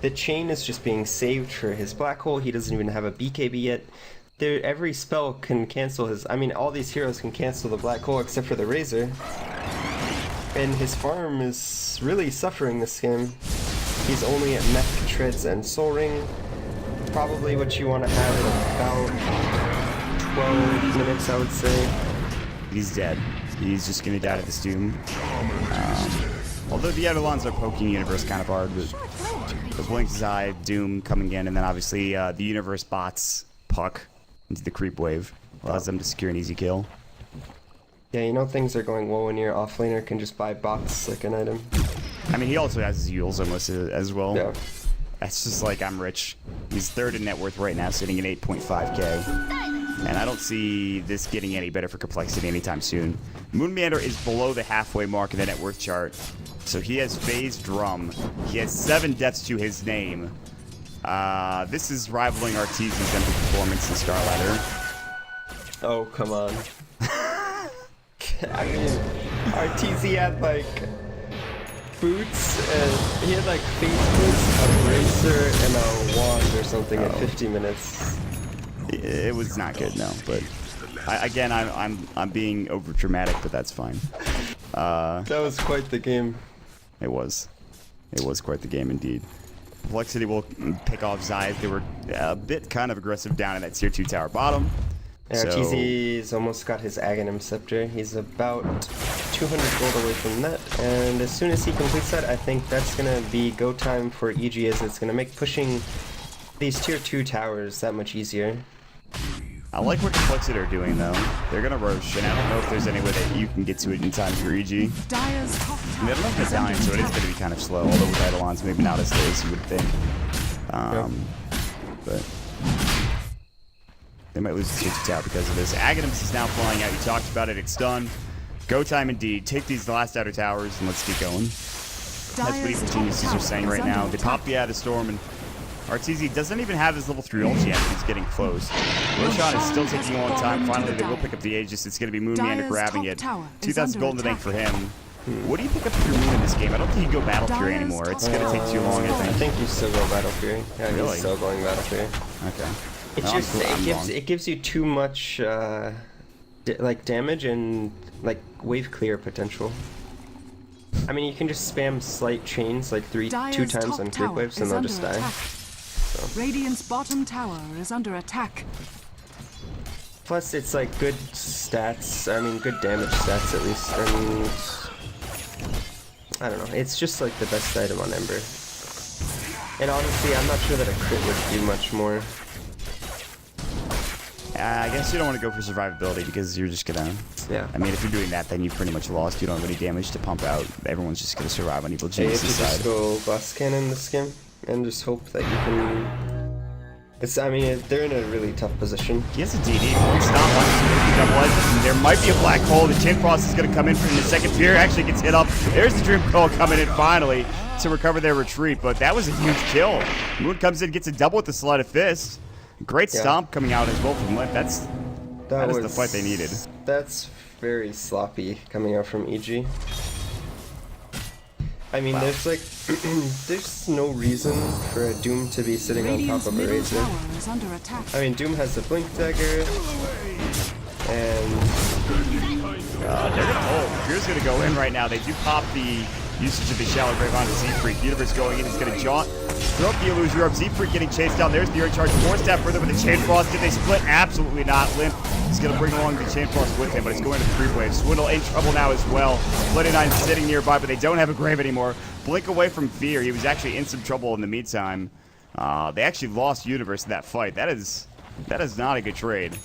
The chain is just being saved for his Black Hole. He doesn't even have a BKB yet. Every spell can cancel his... I mean, all these heroes can cancel the Black Hole except for the Razor. And his farm is really suffering this game. He's only at Mech, Treads, and Soul Ring. Probably what you want to have in about 12 minutes, I would say. He's dead. He's just going to die to this Doom. Although the Eidolons are poking Universe kind of hard with the Blink's Eye, Doom coming in, and then obviously the Universe bots Puck into the creep wave. Allows them to secure an easy kill. Yeah, you know things are going well when your offlaner can just buy bots like an item. I mean, he also has his Yules almost as well. Yeah. That's just like, I'm rich. He's third in net worth right now, sitting at 8.5k. And I don't see this getting any better for Complexity anytime soon. Moon Meander is below the halfway mark in the net worth chart. So he has Phase Drum. He has 7 deaths to his name. This is rivaling Arteezy's performance in Starladder. Oh, come on. I mean, Arteezy had like boots and he had like face boots, a bracer, and a wand or something at 50 minutes. It was not good, no. But I'm being over dramatic, but that's fine. That was quite the game. It was quite the game indeed. Complexity will pick off Zayas. They were a bit kind of aggressive down in that tier 2 tower bottom. And Arteezy's almost got his Aghanim Scepter. He's about 200 gold away from that, and as soon as he completes that, I think that's gonna be go time for EG, as it's gonna make pushing these tier 2 towers that much easier. I like what Complexity are doing though. They're gonna roach, and I don't know if there's any way that you can get to it in time for EG. I mean, they don't have medallion, so it is gonna be kind of slow, although with Eidolons maybe not as slow as you would think. But they might lose the tier 2 tower because of this. Aghanims is now flying out. You talked about it. It's done. Go time indeed. Take these last outer towers and let's get going. That's what Evil Geniuses are saying right now. They pop the Eye of the Storm, and Arteezy doesn't even have his level 3 ult yet. He's getting close. Roshan is still taking a long time. Finally, they will pick up the Aegis. It's going to be Moon Meander grabbing it. 2,000 gold in the bank for him. What do you pick up for your Moon in this game? I don't think you can go Battle Fury anymore. It's going to take too long, I think. You still go Battle Fury. Yeah, really? He's still going Battle Fury. Okay. It's just it gives you too much like damage and like wave clear potential. I mean, you can just spam slight chains like two times on quick waves and they'll just die. So. Radiant's bottom tower is under attack. Plus, it's like good stats. I mean, good damage stats at least. And I don't know. It's just like the best item on Ember. And honestly, I'm not sure that a crit would do much more. I guess you don't want to go for survivability because you're just gonna... Yeah. I mean, if you're doing that, then you've pretty much lost. You don't have any damage to pump out. Everyone's just gonna survive on Evil Genius' side. Just go Blast Cannon this game and just hope that you can... I mean, they're in a really tough position. He has a DD. One stop on there might be a black hole. The Chain Frost is going to come in from the second tier. Actually gets hit up. There's the Dream Coil coming in finally to recover their retreat. But that was a huge kill. Moon comes in, gets a double with the Sleight of Fist. Great stomp coming out as well from Limp. That is the fight they needed. That's very sloppy coming out from EG. I mean, there's like, there's no reason for a Doom to be sitting on top of a Razor. I mean, Doom has the Blink Dagger, and... they're gonna hold. Fear's gonna go in right now. They do pop the usage of the shallow grave onto Z-Freak. Universe going in, he's going to jaunt. Throw up the illusion orb. Z-Freak getting chased down. There's the Earth Charge. 4 step further with the Chain Frost. Did they split? Absolutely not. Limp is going to bring along the Chain Frost with him, but it's going to 3-wave. Swindle in trouble now as well. Bloody Nine sitting nearby, but they don't have a grave anymore. Blink away from Fear. He was actually in some trouble in the meantime. They actually lost Universe in that fight. That is not a good trade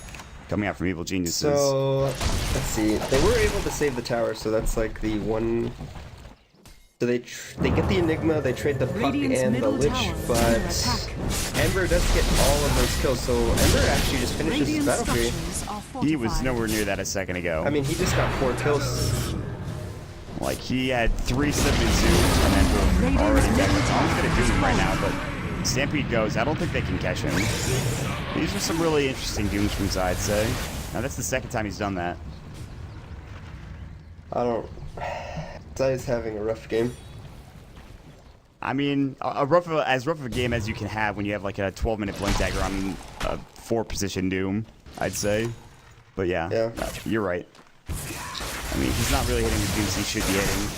coming out from Evil Geniuses. So, let's see. They were able to save the tower, so that's like the one... So they get the Enigma, they trade the Puck and the Lich, but Ember does get all of those kills, so Ember actually just finishes his Battle Fury. He was nowhere near that a second ago. I mean, he just got 4 kills. Like, he had 3 Slipping Zooms, and then boom, already dead. I'm going to do him right now, but Stampede goes. I don't think they can catch him. These are some really interesting Dooms from Zai, I'd say. Now, that's the second time he's done that. I don't... Zai's having a rough game. I mean, as rough of a game as you can have when you have like a 12-minute Blink Dagger on a 4-position Doom, I'd say. But yeah, you're right. I mean, he's not really hitting the Dooms he should be hitting.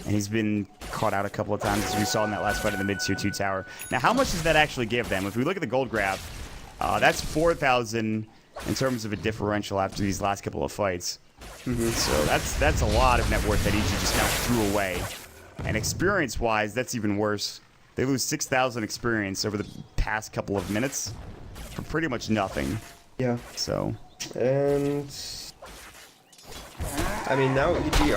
And he's been caught out a couple of times, as we saw in that last fight in the mid-tier 2 tower. Now, how much does that actually give them? If we look at the gold graph, that's 4,000 in terms of a differential after these last couple of fights. So that's a lot of net worth that EG just kind of threw away. And experience-wise, that's even worse. They lose 6,000 experience over the past couple of minutes for pretty much nothing. Yeah. So. And I mean, now EG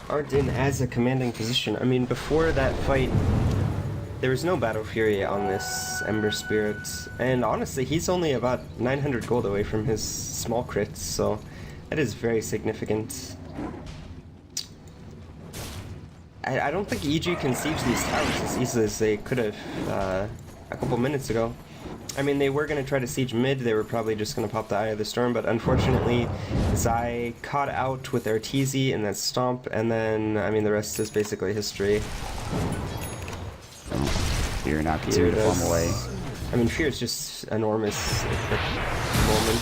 aren't in as a commanding position. I mean, before that fight, there was no Battle Fury on this Ember Spirit, and honestly, he's only about 900 gold away from his small crits, so. That is very significant. I don't think EG can siege these towers as easily as they could have a couple minutes ago. I mean, they were going to try to siege mid, they were probably just going to pop the Eye of the Storm, but unfortunately, Zai caught out with Arteezy in that stomp, and then, I mean, the rest is basically history. Fear not continue to form away. I mean, Fear is just enormous at the moment.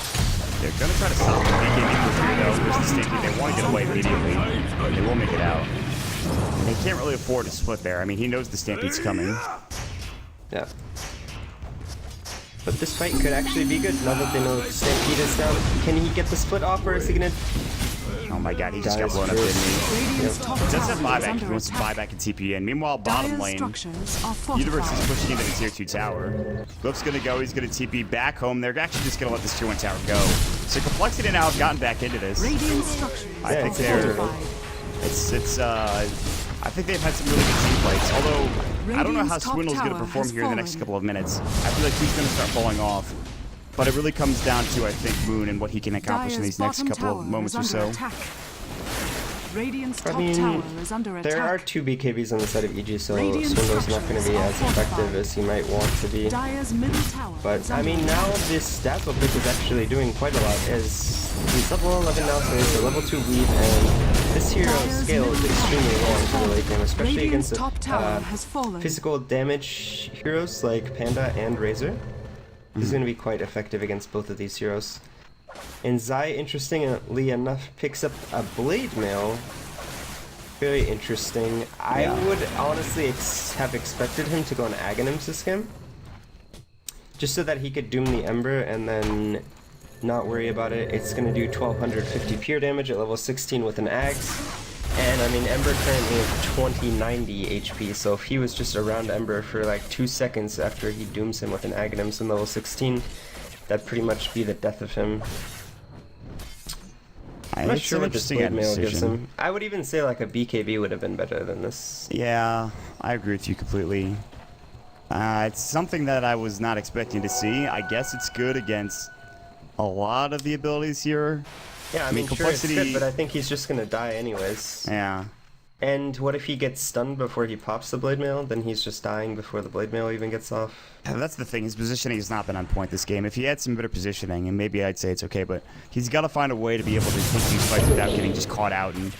They're going to try to stop the BKB for Fear, though. There's the Stampede. They want to get away immediately. They will make it out. They can't really afford to split there. I mean, he knows the Stampede's coming. Yeah. But this fight could actually be good now that they know Stampede is down. Can he get the split off, or is he gonna... Oh my god, he just got blown up, didn't he? Yep. Does have buyback if he wants to buy back and TP in. Meanwhile, bottom lane, Universe is pushing into the tier 2 tower. Glyph's gonna go, he's gonna TP back home. They're actually just gonna let this tier 1 tower go. So Complexity now have gotten back into this. I think they're... I think they've had some really good team fights. Although, I don't know how Swindle's going to perform here in the next couple of minutes. I feel like he's going to start falling off. But it really comes down to, I think, Moon and what he can accomplish in these next couple of moments or so. I mean, there are 2 BKBs on the side of EG, so Swindle's not going to be as effective as he might want to be. But, I mean, now this Dazzle pick is actually doing quite a lot, as he's level 11 now, so he's a level 2 lead, and this hero's scale is extremely low into the late game, especially against physical damage heroes like Panda and Razor. He's going to be quite effective against both of these heroes. And Zai, interestingly enough, picks up a Blade Mail. Very interesting. I would honestly have expected him to go on Aghanims this game. Just so that he could Doom the Ember and then not worry about it. It's going to do 1250 pure damage at level 16 with an Aghs. And I mean, Ember currently has 2090 HP, so if he was just around Ember for like 2 seconds after he dooms him with an Aghanims in level 16, that'd pretty much be the death of him. I'm not sure what this Blade Mail gives him. I would even say like a BKB would have been better than this. Yeah, I agree with you completely. It's something that I was not expecting to see. I guess it's good against a lot of the abilities here. Yeah, I mean Complexity... sure it's good, but I think he's just gonna die anyways. Yeah. And what if he gets stunned before he pops the Blade Mail? Then he's just dying before the Blade Mail even gets off. Yeah, that's the thing. His positioning has not been on point this game. If he had some better positioning, and maybe I'd say it's okay, but he's got to find a way to be able to take these fights without getting just caught out and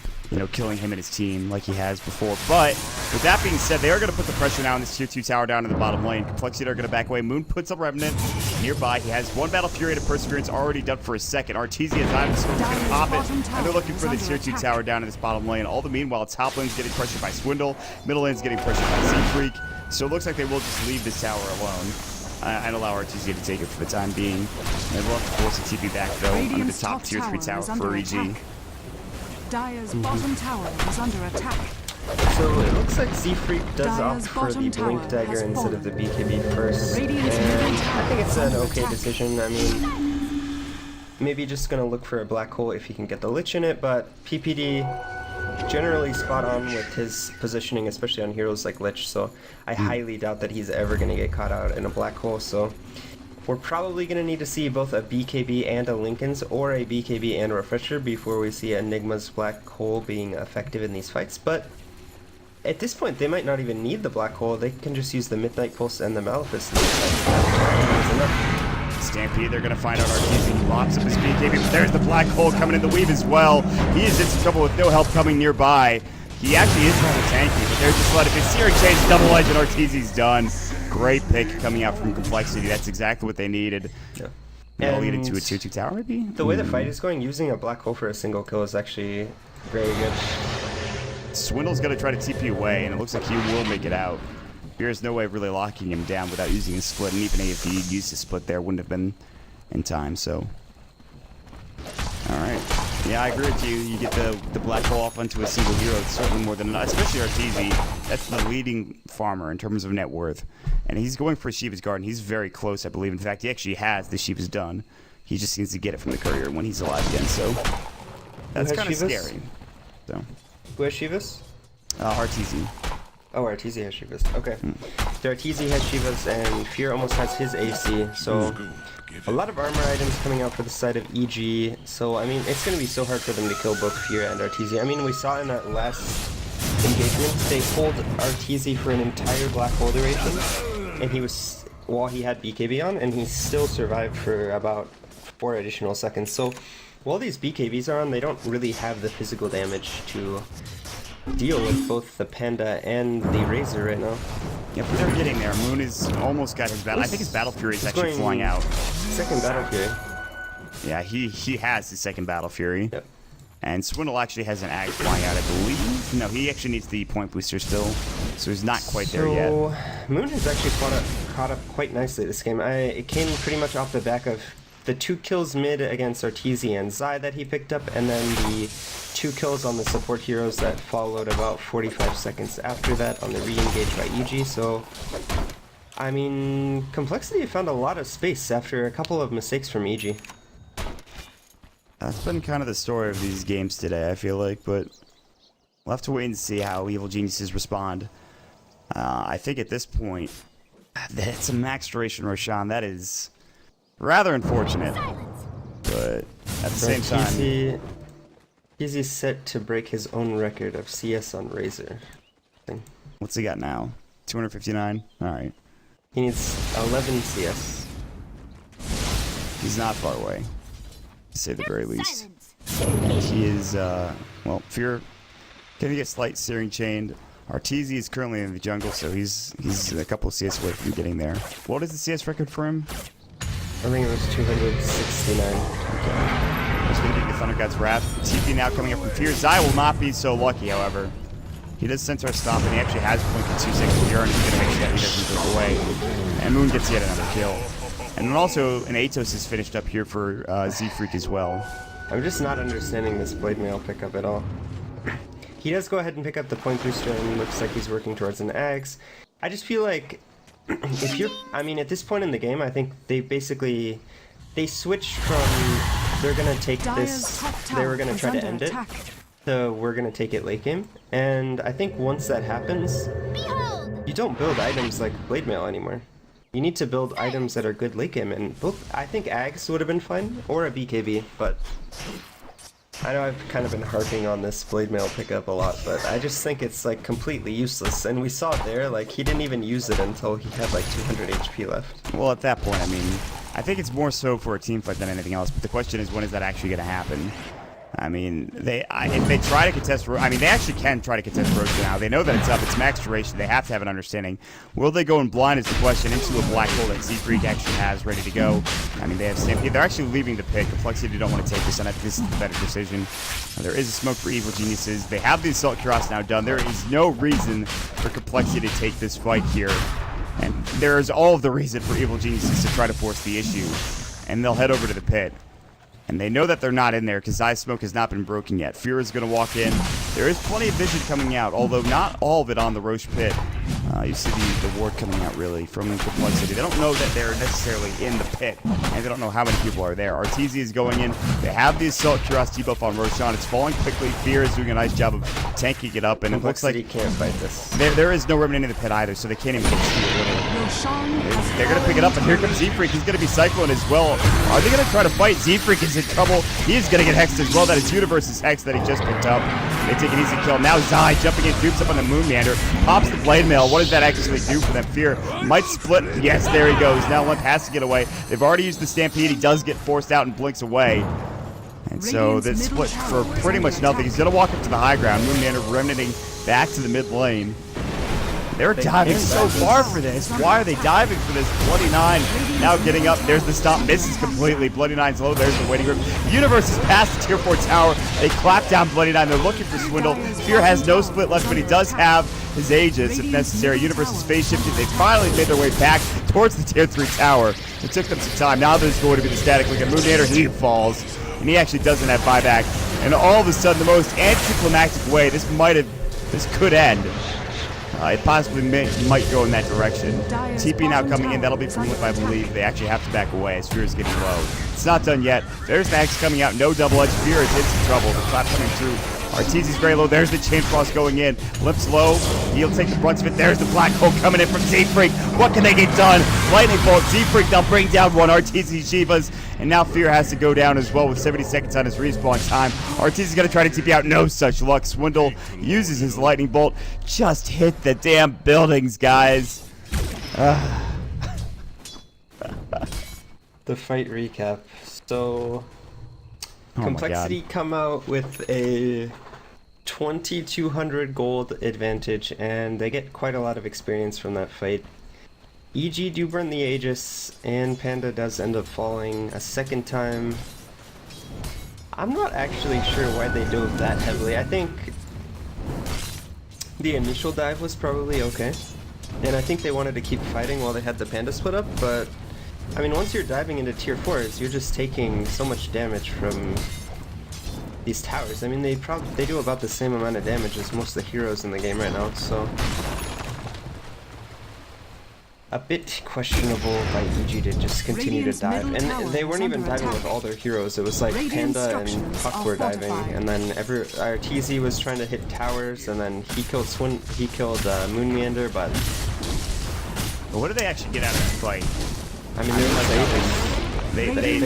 killing him and his team like he has before. But with that being said, they are going to put the pressure now on this tier 2 tower down in the bottom lane. Complexity are going to back away. Moon puts up Revenant nearby. He has one Battle Fury to Perseverance already done for a second. Arteezy has not even going to pop it. And they're looking for the tier 2 tower down in this bottom lane. All the meanwhile, top lane's getting pressured by Swindle. Middle lane's getting pressured by Z-Freak. So it looks like they will just leave this tower alone. And allow Arteezy to take it for the time being. They will have to force a TP back, though, under the top tier 3 tower for EG. Dire's bottom tower is under attack. So it looks like Z-Freak does opt for the Blink Dagger instead of the BKB first. And I think it's an okay decision. I mean, maybe just going to look for a black hole if he can get the Lich in it, but PPD generally spot on with his positioning, especially on heroes like Lich, so I highly doubt that he's ever going to get caught out in a black hole. So we're probably going to need to see both a BKB and a Linken's, or a BKB and a Refresher, before we see Enigma's black hole being effective in these fights. But at this point, they might not even need the black hole. They can just use the Midnight Pulse and the Malefice. Stampede, they're going to find out Arteezy. He locks up his BKB, but there's the black hole coming in the weave as well. He is in some trouble with no help coming nearby. He actually is rather tanky, but they're just letting his Searing Change double edge, and Arteezy's done. Great pick coming out from Complexity. That's exactly what they needed. Yeah. And lead into a 2-2 tower, maybe? The way the fight is going, using a black hole for a single kill is actually very good. Swindle's going to try to TP away, and it looks like he will make it out. There's no way of really locking him down without using his split, and even if he used his split there, wouldn't have been in time, so. Alright. Yeah, I agree with you. You get the black hole off onto a single hero, it's certainly more than enough, especially Arteezy. That's the leading farmer in terms of net worth. And he's going for Shiva's Garden. He's very close, I believe. In fact, he actually has the Shiva's done. He just needs to get it from the courier when he's alive again, so. That's kind of scary. So. Who has Shiva's? Arteezy. Oh, Arteezy has Shiva's. Okay. So Arteezy has Shiva's, and Fear almost has his AC, so a lot of armor items coming out for the side of EG. So, I mean, it's going to be so hard for them to kill both Fear and Arteezy. I mean, we saw in that last engagement, they pulled Arteezy for an entire black hole duration, and he was, while he had BKB on, and he still survived for about 4 additional seconds. So, while these BKBs are on, they don't really have the physical damage to deal with both the Panda and the Razor right now. Yep, they're getting there. Moon is almost got his battle. I think his Battle Fury is actually flying out. Second Battle Fury. Yeah, he has his second Battle Fury. Yep. And Swindle actually has an Ag flying out, I believe. No, he actually needs the point booster still, so he's not quite there yet. So Moon has actually caught up quite nicely this game. It came pretty much off the back of the 2 kills mid against Arteezy and Zai that he picked up, and then the 2 kills on the support heroes that followed about 45 seconds after that on the re-engage by EG. So, I mean, Complexity found a lot of space after a couple of mistakes from EG. That's been kind of the story of these games today, I feel like, but we'll have to wait and see how Evil Geniuses respond. I think at this point, it's a max duration Roshan. That is rather unfortunate, but at the same time, he's set to break his own record of CS on Razor. What's he got now? 259? Alright. He needs 11 CS. He's not far away, to say the very least. He is, well, Fear can get slight Searing Chained. Arteezy is currently in the jungle, so he's a couple of CS away from getting there. What is the CS record for him? I think it was 269. Okay. There's going to be the Thunder God's Wrath. TP now coming up from Fear. Zai will not be so lucky, however. He does Centaur Stomp, and he actually has point to 2 seconds of Urine. He's going to make sure that he doesn't go away. And Moon gets yet another kill. And then also, an Atos is finished up here for Z-Freak as well. I'm just not understanding this Blade Mail pickup at all. He does go ahead and pick up the point booster, and looks like he's working towards an Axe. I just feel like if you're, I mean, at this point in the game, I think they basically, they switched from they're gonna take this, they were gonna try to end it, so we're gonna take it late game. And I think once that happens, you don't build items like Blade Mail anymore. You need to build items that are good late game, and both, I think Ags would have been fine, or a BKB, but I know I've kind of been harping on this Blade Mail pickup a lot, but I just think it's like completely useless, and we saw it there, like he didn't even use it until he had like 200 HP left. Well, at that point, I mean, I think it's more so for a team fight than anything else, but the question is, when is that actually going to happen? I mean, if they try to contest, I mean, they actually can try to contest Roach now. They know that it's up. It's max duration. They have to have an understanding. Will they go in blind is the question into a black hole that Z-Freak actually has ready to go. I mean, they have Stampede. They're actually leaving the pit. Complexity don't want to take this, and I think this is the better decision. There is a smoke for Evil Geniuses. They have the Assault Cuirass now done. There is no reason for Complexity to take this fight here. And there is all of the reason for Evil Geniuses to try to force the issue. And they'll head over to the pit. And they know that they're not in there because Eye Smoke has not been broken yet. Fear is going to walk in. There is plenty of vision coming out, although not all of it on the Roche pit. You see the ward coming out, really, from Complexity. They don't know that they're necessarily in the pit, and they don't know how many people are there. Arteezy is going in. They have the Assault Cuirass debuff on Roshan. It's falling quickly. Fear is doing a nice job of tanking it up, and it looks like he can't fight this. There is no Remnant in the pit either, so they can't even get steal, really. They're going to pick it up, and here comes Z-Freak. He's going to be Cyclone as well. Are they going to try to fight? Z-Freak is in trouble. He is going to get hexed as well. That is Universe's hex that he just picked up. They take an easy kill. Now Zai jumping in, dupes up on the Moon Meander. Pops the Blade Mail. What does that actually do for them? Fear might split. Yes, there he goes. Now Limp has to get away. They've already used the Stampede. He does get forced out and blinks away. And so that's split for pretty much nothing. He's going to walk up to the high ground. Moon Meander remnanting back to the mid lane. They're diving so far for this. Why are they diving for this? Bloody Nine now getting up. There's the stop. Misses completely. Bloody Nine's low. There's the waiting room. Universe is past the tier 4 tower. They clap down Bloody Nine. They're looking for Swindle. Fear has no split left, but he does have his Aegis if necessary. Universe is phase shifted. They finally made their way back towards the tier 3 tower. It took them some time. Now there's going to be the static link. And Moon Meander, he falls. And he actually doesn't have buyback. And all of a sudden, the most anticlimactic way, this could end. It possibly might go in that direction. TP now coming in. That'll be from Lip, I believe. They actually have to back away as Fear is getting low. It's not done yet. There's Max coming out. No double edge. Fear is in some trouble. The clap coming through. Arteezy's very low. There's the Chain Frost going in. Limp's low. He'll take the brunt of it. There's the Black Hole coming in from Z-Freak. What can they get done? Lightning Bolt. Z-Freak now bring down one. Arteezy Shivas. And now Fear has to go down as well with 70 seconds on his respawn time. Arteezy's going to try to TP out. No such luck. Swindle uses his Lightning Bolt. Just hit the damn buildings, guys. The fight recap. So, Complexity come out with a 2200 gold advantage, and they get quite a lot of experience from that fight. EG do burn the Aegis, and Panda does end up falling a second time. I'm not actually sure why they dove that heavily. I think the initial dive was probably okay, and I think they wanted to keep fighting while they had the Panda split up, but I mean, once you're diving into tier 4s, you're just taking so much damage from these towers. I mean, they do about the same amount of damage as most of the heroes in the game right now, so a bit questionable by EG to just continue to dive. And they weren't even diving with all their heroes. It was like Panda and Puck were diving, and then Arteezy was trying to hit towers, and then he killed Moon Meander, but what did they actually get out of that fight? I mean,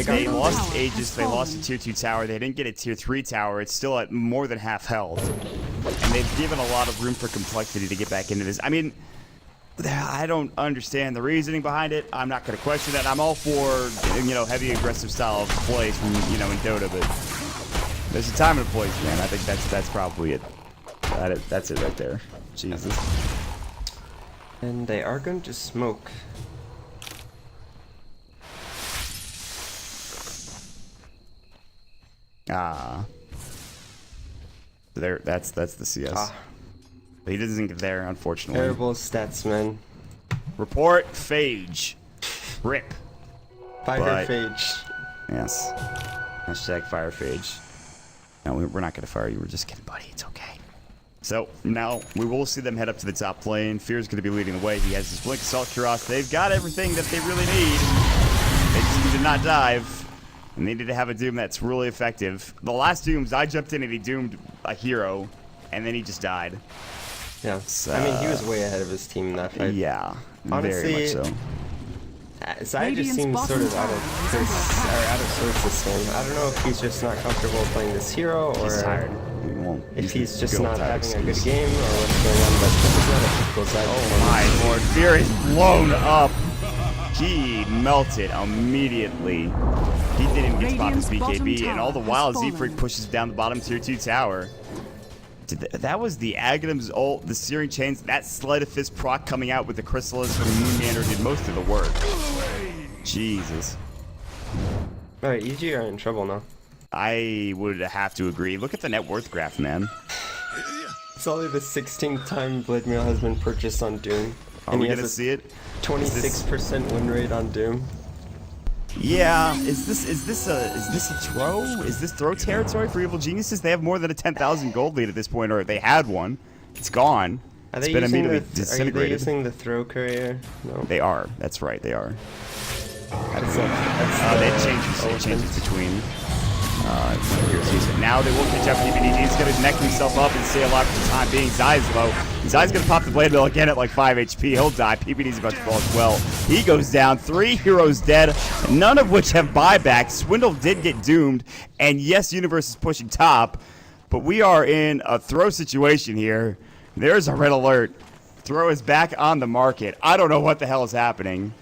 they lost Aegis, they lost a tier 2 tower, they didn't get a tier 3 tower, it's still at more than half health. And they've given a lot of room for Complexity to get back into this. I mean, I don't understand the reasoning behind it. I'm not going to question that. I'm all for, heavy aggressive style of plays from, in Dota, but there's a time and a place, man. I think that's probably it. That's it right there. Jesus. And they are going to smoke. There. That's the CS. But he doesn't get there, unfortunately. Terrible stats, man. Report Phage. Rip. Fire Phage. Yes. Hashtag fire Phage. No, we're not gonna fire you. We're just kidding, buddy. It's okay. So now we will see them head up to the top lane. Fear's gonna be leading the way. He has his Blink Assault Cuirass. They've got everything that they really need. They just need to not dive. And they need to have a Doom that's really effective. The last Dooms, I jumped in and he doomed a hero, and then he just died. Yeah, so, I mean, he was way ahead of his team in that fight. Yeah, honestly, very much so. Zai just seems sort of out of sorts this game. I don't know if he's just not comfortable playing this hero, or he's tired. If he's just not having a good game, or what's going on. But this is not a typical Zai. Oh my lord, Fear is blown up. He melted immediately. He didn't even get to pop his BKB, and all the while Z-Freak pushes down the bottom tier 2 tower. That was the Aghanim's ult, the Searing Chains, that Sleight of Fist proc coming out with the Chrysalis from Moonmeander did most of the work. Jesus. Alright, EG are in trouble now. I would have to agree. Look at the net worth graph, man. It's only the 16th time Blade Mail has been purchased on Doom. Are we gonna see it? 26% win rate on Doom. Yeah, is this a throw? Is this throw territory for Evil Geniuses? They have more than a 10,000 gold lead at this point, or they had one. It's gone. It's been immediately disintegrated. Are they using the throw courier? No. They are. That's right. They are. It changes between. Now they will catch up. PBDG is going to neck himself up and stay alive for the time being. Zai's low. Zai's going to pop the Blade Mill again at like 5 HP. He'll die. PBD's about to fall as well. He goes down. 3 heroes dead, none of which have buyback. Swindle did get doomed. And yes, Universe is pushing top. But we are in a throw situation here. There's a red alert. Throw is back on the market. I don't know what the hell is happening.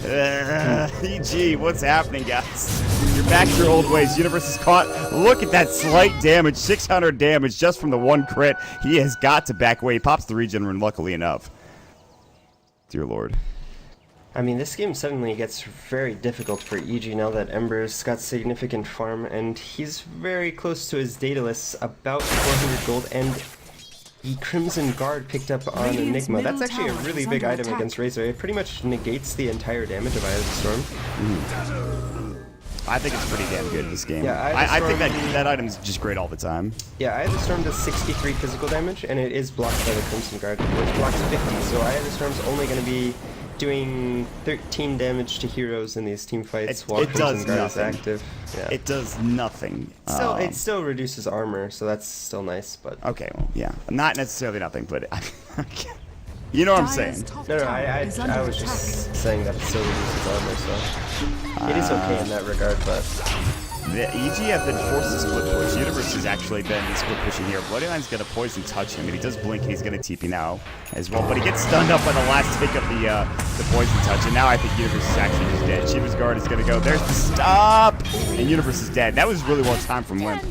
EG, what's happening, guys? You're back to your old ways. Universe is caught. Look at that slight damage. 600 damage just from the one crit. He has got to back away. He pops the regen rune, luckily enough. Dear Lord. I mean, this game suddenly gets very difficult for EG now that Ember's got significant farm, and he's very close to his Daedalus, about 400 gold, and the Crimson Guard picked up on Enigma. That's actually a really big item against Razor. It pretty much negates the entire damage of Eye of the Storm. I think it's pretty damn good in this game. Yeah, I think that item's just great all the time. Yeah, Eye of the Storm does 63 physical damage, and it is blocked by the Crimson Guard, which blocks 50. So Eye of the Storm's only going to be doing 13 damage to heroes in these team fights while Crimson Guard is active. Yeah. It does nothing. So it still reduces armor, so that's still nice, but... Okay, well, yeah. Not necessarily nothing, but... you know what I'm saying. No, I was just saying that it still reduces armor, so... it is okay in that regard, but... The EG have been forced to split push. Universe has actually been split pushing here. Bloodyline's going to poison touch him, and he does blink, and he's going to TP now as well. But he gets stunned up by the last take of the poison touch, and now I think Universe is actually just dead. Shiva's Guard is going to go. There's the stop! And Universe is dead. That was really well timed from Limp.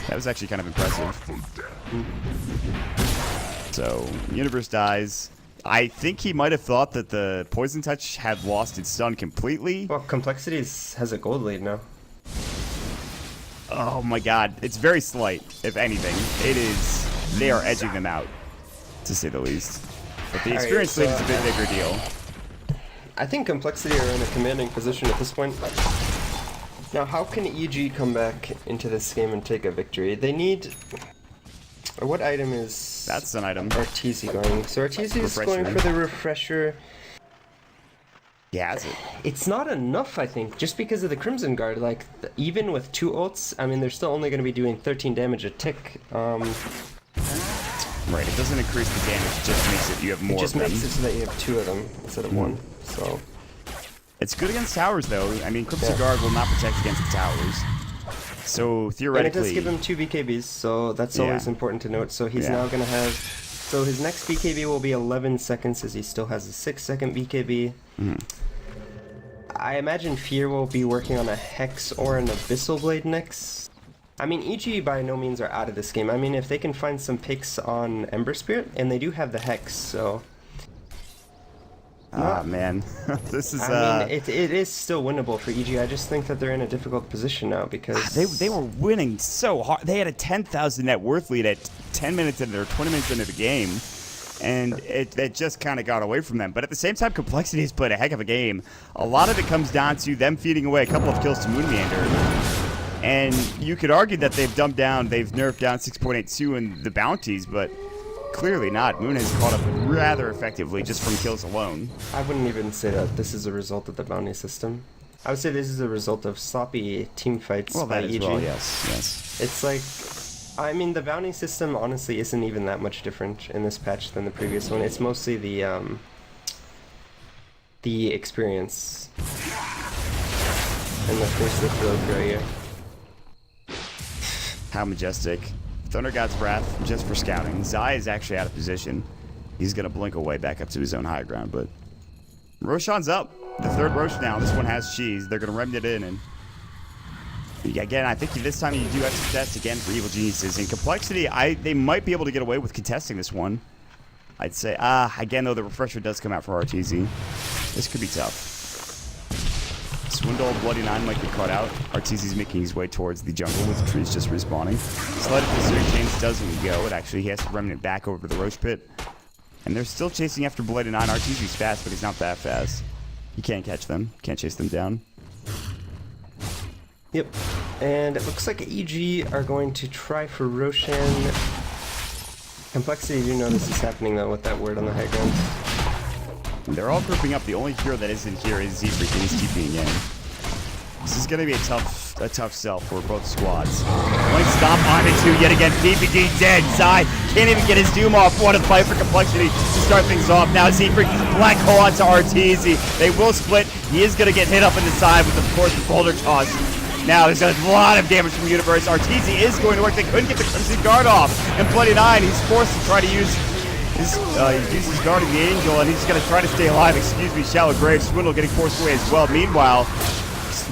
That was actually kind of impressive. So, Universe dies. I think he might have thought that the poison touch had lost its stun completely. Well, Complexities has a gold lead now. Oh my god, it's very slight, if anything. It is, they are edging them out, to say the least. But the experience lead is a bit bigger deal. I think Complexity are in a commanding position at this point. Now, how can EG come back into this game and take a victory? They need... Or what item is... That's an item. Arteezy going? So Arteezy is going for the Refresher. He has it. It's not enough, I think, just because of the Crimson Guard. Like, even with 2 ults, I mean, they're still only going to be doing 13 damage a tick. Right, it doesn't increase the damage, it just makes it, you have more of them. It just makes it so that you have 2 of them instead of 1, so... It's good against towers, though. I mean, Crimson Guard will not protect against the towers. So, theoretically... And it does give him 2 BKBs, so that's always important to note. So he's now going to have... So his next BKB will be 11 seconds, as he still has a 6-second BKB. I imagine Fear will be working on a Hex or an Abyssal Blade next. I mean, EG by no means are out of this game. I mean, if they can find some picks on Ember Spirit, and they do have the Hex, so... Ah, man. This is, I mean, it is still winnable for EG. I just think that they're in a difficult position now, because... They were winning so hard. They had a 10,000 net worth lead at 10 minutes into or 20 minutes into the game. And it just kind of got away from them. But at the same time, Complexity has played a heck of a game. A lot of it comes down to them feeding away a couple of kills to Moonmeander. And you could argue that they've dumped down, they've nerfed down 6.82 in the bounties, but clearly not. Moon has caught up rather effectively just from kills alone. I wouldn't even say that this is a result of the bounty system. I would say this is a result of sloppy team fights by EG. Well, yes. It's like... I mean, the bounty system honestly isn't even that much different in this patch than the previous one. It's mostly the experience. And of course the throw courier. How majestic. Thunder God's Wrath just for scouting. Zai is actually out of position. He's going to blink away back up to his own high ground, but Roshan's up. the third Roche now. This one has cheese. They're going to remnant it in, and again, I think this time you do have to contest again for Evil Geniuses. In Complexity, they might be able to get away with contesting this one. I'd say, again, though, the refresher does come out for RTZ. This could be tough. Swindle, Bloody Nine might get caught out. RTZ's making his way towards the jungle with the trees just respawning. Slide of the Chains doesn't go. It actually, he has to remnant back over to the Roche Pit. And they're still chasing after Bloody Nine. RTZ's fast, but he's not that fast. You can't catch them. Can't chase them down. Yep. And it looks like EG are going to try for Roshan. Complexity, you know this is happening though with that word on the high ground. They're all grouping up. The only hero that isn't here is Z-Freak, and he's TPing in. This is going to be a tough sell for both squads. Point stop on it too, yet again. PPD dead. Zai can't even get his Doom off. What a fight for Complexity to start things off. Now Z-Freak, Black Hole onto RTZ. They will split. He is going to get hit up in the side with, of course, the boulder toss. Now there's a lot of damage from Universe. RTZ is going to work. They couldn't get the Crimson Guard off. And Bloody Nine, he's forced to try to use his guard of the Angel, and he's going to try to stay alive. Excuse me, Shallow Grave. Swindle getting forced away as well. Meanwhile,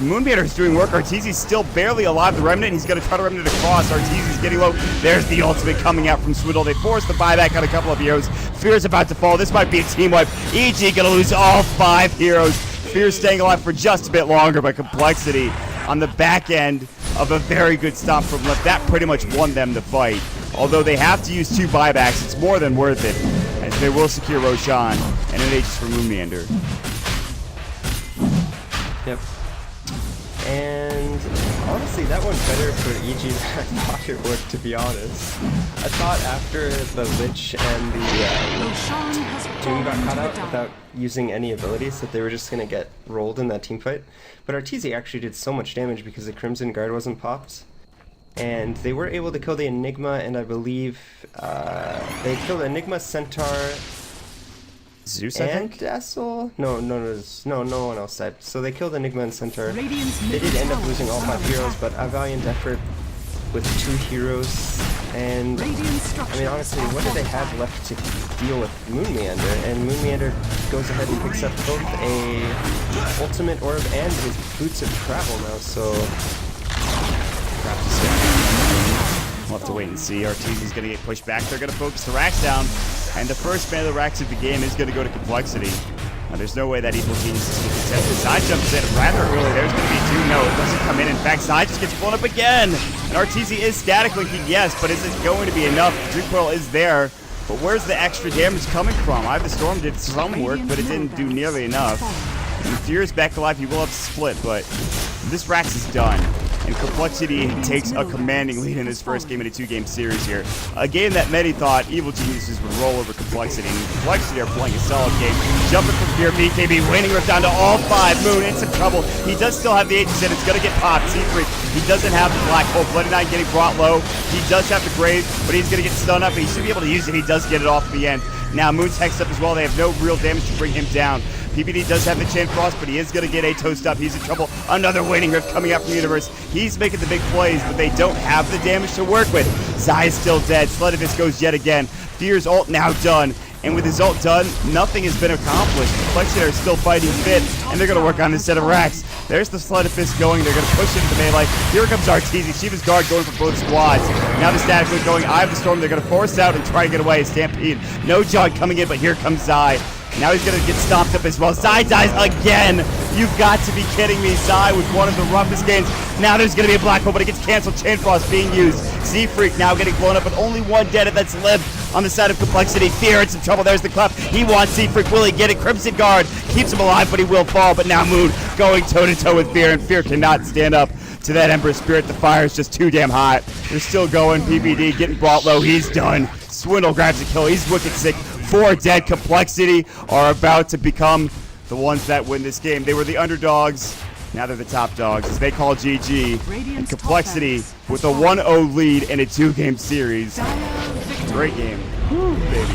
Moonbeater is doing work. RTZ's still barely alive. The Remnant, he's going to try to Remnant across. RTZ's getting low. There's the ultimate coming out from Swindle. They force the buyback on a couple of heroes. Fear's about to fall. This might be a team wipe. EG going to lose all 5 heroes. Fear's staying alive for just a bit longer, but Complexity on the back end of a very good stomp from left. That pretty much won them the fight. Although they have to use 2 buybacks, it's more than worth it, as they will secure Roshan and an Aegis for Moonmeander. Yep. And honestly, that went better for EG than I thought it would, to be honest. I thought after the Lich and the Doom got caught out without using any abilities that they were just going to get rolled in that team fight. But RTZ actually did so much damage because the Crimson Guard wasn't popped. And they were able to kill the Enigma, and I believe they killed Enigma, Centaur, Zeus, I think? Dazzle? No one else died. So they killed Enigma and Centaur. They did end up losing all 5 heroes, but a valiant effort with 2 heroes. And I mean, honestly, what do they have left to deal with Moonmeander? And Moonmeander goes ahead and picks up both a ultimate orb and his boots of travel now. So we'll have to wait and see. RTZ's going to get pushed back. They're going to focus the racks down. And the first man of the racks of the game is going to go to Complexity. Now, there's no way that Evil Genius is going to contest it. Zai jumps in rather early. There's going to be 2. No, it doesn't come in. In fact, Zai just gets blown up again. And RTZ is static linking, yes, but is it going to be enough? Dream Coil is there. But where's the extra damage coming from? Eye of the Storm did some work, but it didn't do nearly enough. And Fear's back alive. He will have to split, but this Rax is done. And Complexity takes a commanding lead in this first game in a 2-game series here. A game that many thought Evil Geniuses would roll over Complexity. And Complexity are playing a solid game. Jumping from Fear, BKB, winning Rift down to all 5. Moon in some trouble. He does still have the Aegis and it's going to get popped. Z-Freak, he doesn't have the Black Hole. Bloody Nine getting brought low. He does have the Grave, but he's going to get stunned up, and he should be able to use it. He does get it off at the end. Now Moon's hexed up as well. They have no real damage to bring him down. PPD does have the Chain Frost, but he is going to get a toast up. He's in trouble. Another Waning Rift coming out from the Universe. He's making the big plays, but they don't have the damage to work with. Zai is still dead. Sledivis goes yet again. Fear's ult now done. And with his ult done, nothing has been accomplished. Complexity are still fighting fit, and they're going to work on this set of racks. There's the Sledivis going. They're going to push into the melee. Here comes RTZ. Shiva's Guard going for both squads. Now the Static Link going. Eye of the Storm. They're going to force out and try and get away. Stampede. No John coming in, but here comes Zai. Now he's going to get stomped up as well. Zai dies again. You've got to be kidding me. Zai with one of the roughest games. Now there's going to be a Black Hole, but it gets canceled. Chain Frost being used. Z-Freak now getting blown up, but only 1 dead, and that's lived on the side of Complexity. Fear in some trouble. There's the clap. He wants Z-Freak. Will he get it? Crimson Guard keeps him alive, but he will fall. But now Moon going toe-to-toe with Fear, and Fear cannot stand up to that Ember Spirit. The fire is just too damn hot. They're still going. PPD getting brought low. He's done. Swindle grabs a kill. He's wicked sick. 4 dead. Complexity are about to become the ones that win this game. They were the underdogs. Now they're the top dogs as they call GG. And Complexity with a 1-0 lead in a 2-game series. Great game. Woo, baby.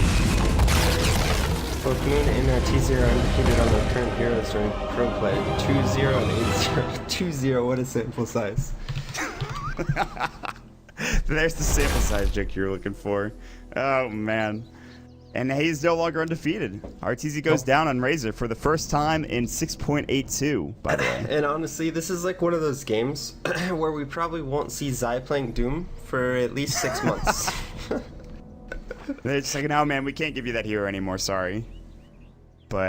Both Moon and T0 are undefeated on the current heroes during pro play. 2-0 and 8-0. 2-0, what a sample size. There's the sample size, Jake, you're looking for. Oh, man. And he's no longer undefeated. RTZ goes down on Razor for the first time in 6.82, by the way. And honestly, this is like one of those games where we probably won't see Zai playing Doom for at least 6 months. It's like, no, man, we can't give you that hero anymore, sorry. But